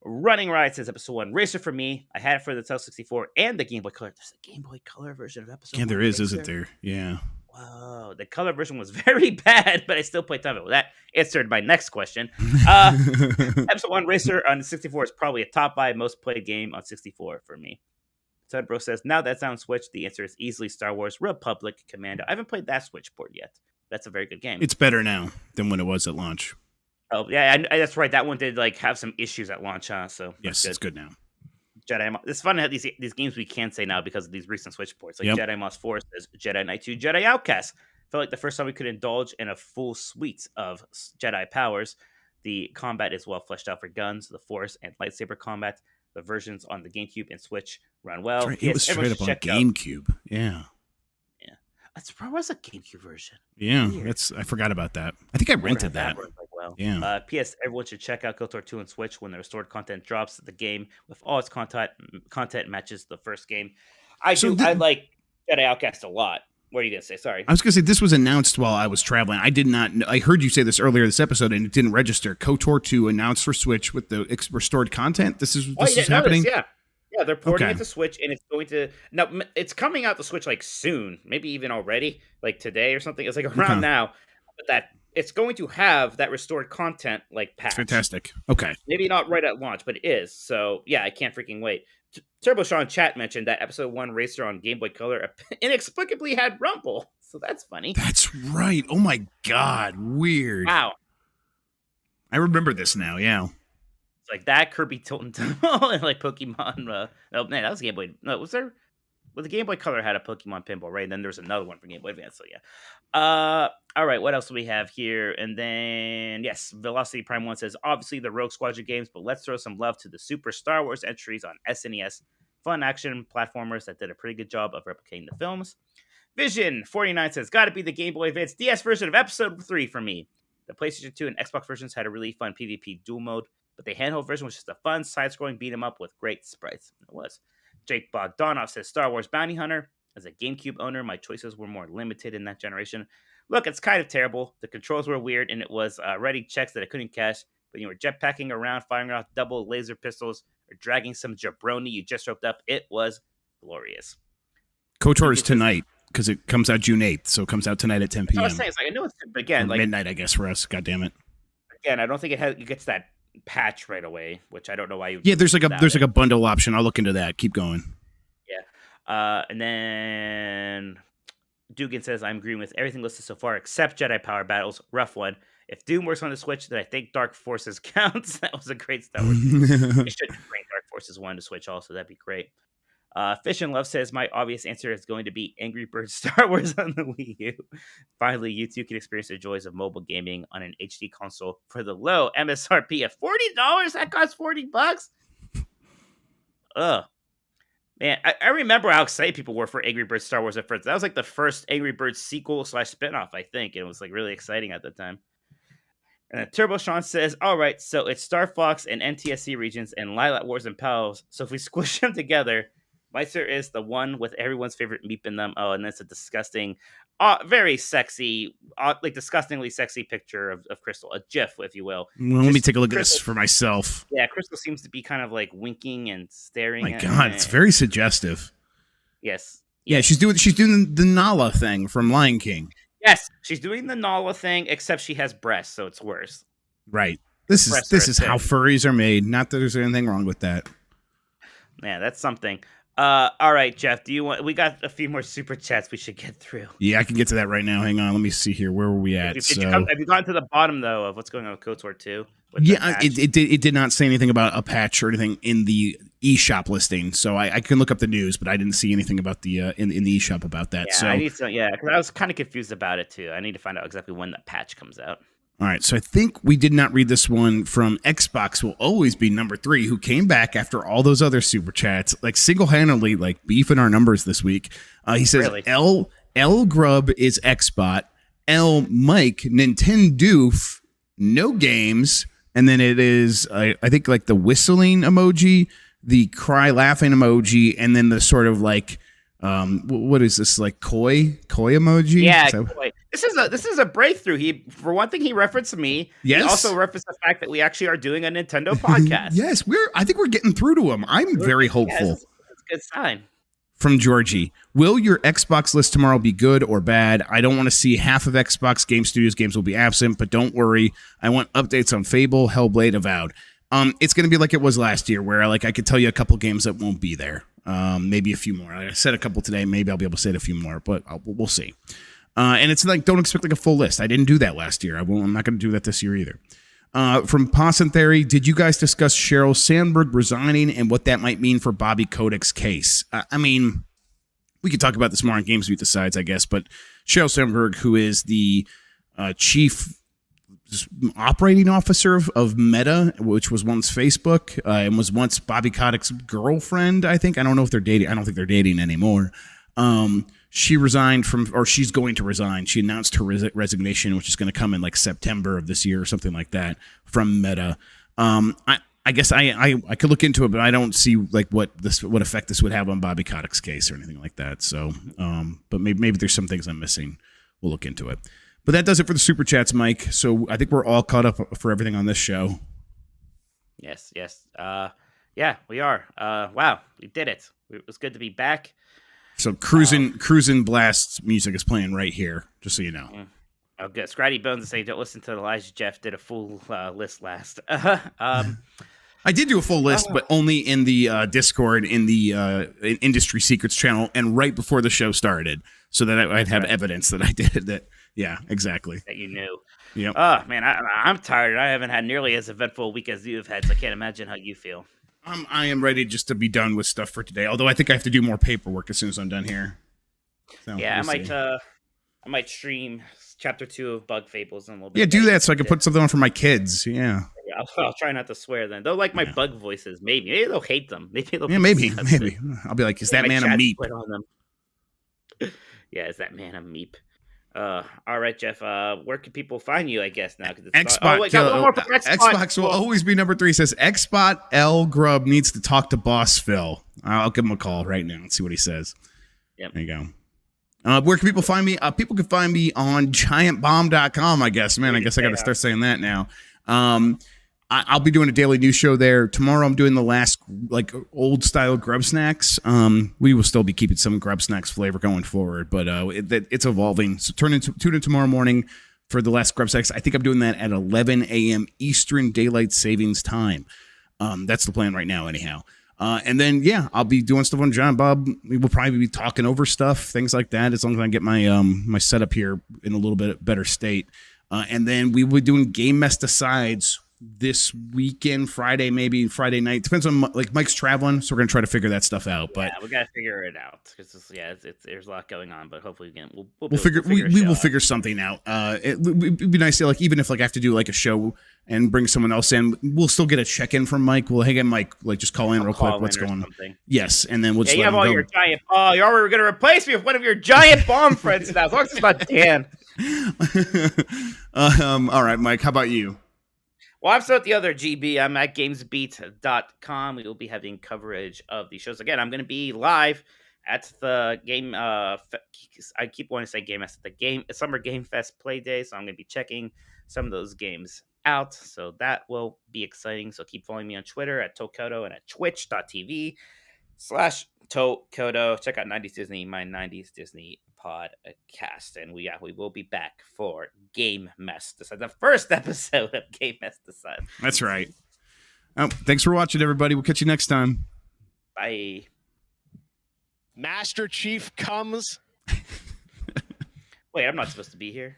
Running Ride says Episode 1 Racer for me. I had it for the Nintendo 64 and the Game Boy Color. There's a Game Boy Color version of Episode 1. Yeah, there is, isn't there? Yeah. Whoa, the color version was very bad, but I still played time. Well, that answered my next question. Episode 1 Racer on the 64 is probably a top 5 most played game on 64 for me. Ted Bro says, now that's on Switch, the answer is easily Star Wars Republic Commando. I haven't played that Switch port yet. That's a very good game. It's better now than when it was at launch. Oh, yeah, that's right. That one did like have some issues at launch, huh? So yes, it's good now. Jedi. It's fun to have these games we can't say now because of these recent Switch ports. Like Jedi Moss Force says Jedi Knight 2, Jedi Outcast. Felt like the first time we could indulge in a full suite of Jedi powers. The combat is well fleshed out for guns, the Force, and lightsaber combat. The versions on the GameCube and Switch run well. Right. It was straight up on GameCube. Yeah. That's probably was a GameCube version. Yeah, I forgot about that. I think I rented that. Well. Yeah. P.S. Everyone should check out KOTOR 2 and Switch when the restored content drops. The game with all its content matches the first game. I like Jedi Outcast a lot. What are you gonna say? Sorry, I was gonna say this was announced while I was traveling. I did not. I heard you say this earlier this episode, and it didn't register. KOTOR 2 announced for Switch with the restored content. This is happening. Yeah, they're porting it to Switch, and it's going to now. It's coming out to Switch like soon, maybe even already, like today or something. It's like around now, but that it's going to have that restored content like patch. Fantastic. Okay, maybe not right at launch, but it is. So yeah, I can't freaking wait. Turbo Sean Chat mentioned that Episode 1 Racer on Game Boy Color inexplicably had Rumble, so that's funny. That's right. Oh my god, weird. Wow, I remember this now. Yeah. It's like that Kirby Tilton Temple and like Pokemon. Oh man, that was Game Boy. No, was there? Well, the Game Boy Color had a Pokemon pinball, right? And then there's another one for Game Boy Advance. So yeah. All right. What else do we have here? And then yes, Velocity Prime 1 says obviously the Rogue Squadron games, but let's throw some love to the Super Star Wars entries on SNES. Fun action platformers that did a pretty good job of replicating the films. Vision 49 says got to be the Game Boy Advance DS version of Episode 3 for me. The PlayStation 2 and Xbox versions had a really fun PvP dual mode. But the handheld version was just a fun side-scrolling beat-em-up with great sprites. It was. Jake Bogdanov says Star Wars Bounty Hunter. As a GameCube owner, my choices were more limited in that generation. Look, it's kind of terrible. The controls were weird, and it was ready checks that I couldn't catch. But you were jetpacking around, firing off double laser pistols, or dragging some jabroni you just roped up. It was glorious. KOTOR is tonight because it comes out June 8th, so it comes out tonight at 10 p.m. I was saying, it's like, I know it's again like midnight, I guess, for us. God damn it. Again, I don't think it gets that patch right away, which I don't know why you. Yeah, there's like a bundle option. I'll look into that. Keep going. Yeah, and then Dugan says I'm agreeing with everything listed so far except Jedi Power Battles. Rough one. If Doom works on the Switch, then I think Dark Forces counts. That was a great Star Wars game. They should bring Dark Forces 1 to Switch also. That'd be great. Fish and Love says my obvious answer is going to be Angry Birds Star Wars on the Wii U. Finally, you too can experience the joys of mobile gaming on an HD console for the low MSRP of $40. That costs $40. Ugh. Man, I remember how excited people were for Angry Birds Star Wars at first. That was like the first Angry Birds sequel / spinoff, I think. And it was like really exciting at the time. And then Turbo Sean says, all right, so it's Star Fox and NTSC regions and Lilac Wars and Pals. So if we squish them together, Meister is the one with everyone's favorite meep in them. Oh, and that's a disgusting, very sexy, like disgustingly sexy picture of Crystal, a GIF, if you will. Well, let me take a look at this for myself. Yeah, Crystal seems to be kind of like winking and staring. My God, it's very suggestive. Yes. Yeah, she's doing the Nala thing from Lion King. Yes, she's doing the Nala thing, except she has breasts, so it's worse. Right. This is how furries are made. Not that there's anything wrong with that. Yeah, that's something. All right, Jeff, we got a few more super chats we should get through. Yeah, I can get to that right now. Hang on, let me see here. Where were we at? Have you gotten to the bottom though of what's going on with KOTOR 2? Yeah, it did not say anything about a patch or anything in the eShop listing. So I can look up the news, but I didn't see anything about the in the eShop about that. Yeah, so I need to. Yeah, because I was kind of confused about it too. I need to find out exactly when the patch comes out. All right, so I think we did not read this one from Xbox will always be number 3, who came back after all those other super chats, like single-handedly, like beefing our numbers this week. He says, Really? L Grubb is Xbot, L Mike Nintendoof, no games, and then it is I think like the whistling emoji, the cry laughing emoji, and then the sort of like what is this, like koi emoji? Yeah, koi. This is a breakthrough. For one thing, he referenced me. Yes. He also referenced the fact that we actually are doing a Nintendo podcast. Yes, I think we're getting through to him. I'm very hopeful. Yes, that's a good sign. From Georgie, will your Xbox list tomorrow be good or bad? I don't want to see half of Xbox Game Studios games will be absent, but don't worry. I want updates on Fable, Hellblade, Avowed. It's going to be like it was last year, where like I could tell you a couple games that won't be there. Maybe a few more. I said a couple today. Maybe I'll be able to say a few more, but we'll see. And it's like, don't expect like a full list. I didn't do that last year. I'm not going to do that this year either. From Posson Theory, did you guys discuss Sheryl Sandberg resigning and what that might mean for Bobby Kodak's case? I mean, we could talk about this more on Games Beat Decides, I guess, but Sheryl Sandberg, who is the chief operating officer of Meta, which was once Facebook, and was once Bobby Kodak's girlfriend, I think. I don't know if they're dating. I don't think they're dating anymore. She resigned or she's going to resign. She announced her resignation, which is going to come in like September of this year or something like that, from Meta. I guess I could look into it, but I don't see like what effect this would have on Bobby Kodak's case or anything like that. So, but maybe there's some things I'm missing. We'll look into it. But that does it for the super chats, Mike. So I think we're all caught up for everything on this show. Yes. Yeah, we are. Wow, we did it. It was good to be back. So cruising blast music is playing right here, just so you know. Oh, good. Scratty Bones is saying, don't listen to Elijah. Jeff did a full list last. I did do a full list, but only in the Discord, in the Industry Secrets channel, and right before the show started, so that I'd have evidence that I did that. Yeah, exactly. That you knew. Yep. Oh, man, I'm tired. I haven't had nearly as eventful a week as you've had, so I can't imagine how you feel. I am ready just to be done with stuff for today, although I think I have to do more paperwork as soon as I'm done here. So, yeah, we'll I might stream Chapter 2 of Bug Fables in a little bit. Yeah, do that so I can put something on for my kids. Yeah. I'll try not to swear then. They'll like my bug voices. Maybe they'll hate them. Maybe I'll be like, is that man a meep? On them. Yeah, is that man a meep? All right, Jeff. Where can people find you? I guess now because Xbox will always be number 3. Says Xbot L Grubb needs to talk to Boss Phil. I'll give him a call right now and see what he says. Yep. There you go. Where can people find me? People can find me on giantbomb.com, I guess. Man, I guess I got to start saying that now. I'll be doing a daily news show there. Tomorrow I'm doing the last like old style Grub Snacks. We will still be keeping some Grub Snacks flavor going forward, but it's evolving. So tune in tomorrow morning for the last Grub Snacks. I think I'm doing that at 11 a.m. Eastern Daylight Savings Time. That's the plan right now anyhow. And then, I'll be doing stuff on John Bob. We will probably be talking over stuff, things like that, as long as I get my my setup here in a little bit better state. And then we will be doing Game Mess Decides this weekend, Friday night. Depends on like Mike's traveling, so we're gonna try to figure that stuff out. But we gotta figure it out because there's a lot going on. But hopefully we'll figure something out. It'd be nice to like even if like I have to do like a show and bring someone else in, we'll still get a check in from Mike. We'll hey Mike, like just call in real quick. What's going on? Yes, and then we'll just you have all your giant. Oh, you're already gonna replace me with one of your giant bomb friends now. As long as it's not Dan. All right, Mike. How about you? Well, I'm still at the other GB. I'm at gamesbeat.com. We will be having coverage of the shows. Again, I'm going to be live at the game. I keep wanting to say Game Fest, the Summer Game Fest Play Day. So I'm going to be checking some of those games out. So that will be exciting. So keep following me on Twitter at Tokoto and at twitch.tv/Tokoto. Check out 90s Disney, my 90s Disney podcast, and we will be back for Game Mess Decide, the first episode of Game Mess Decide. That's right. Thanks for watching, everybody. We'll catch you next time. Bye. Master Chief comes. Wait, I'm not supposed to be here.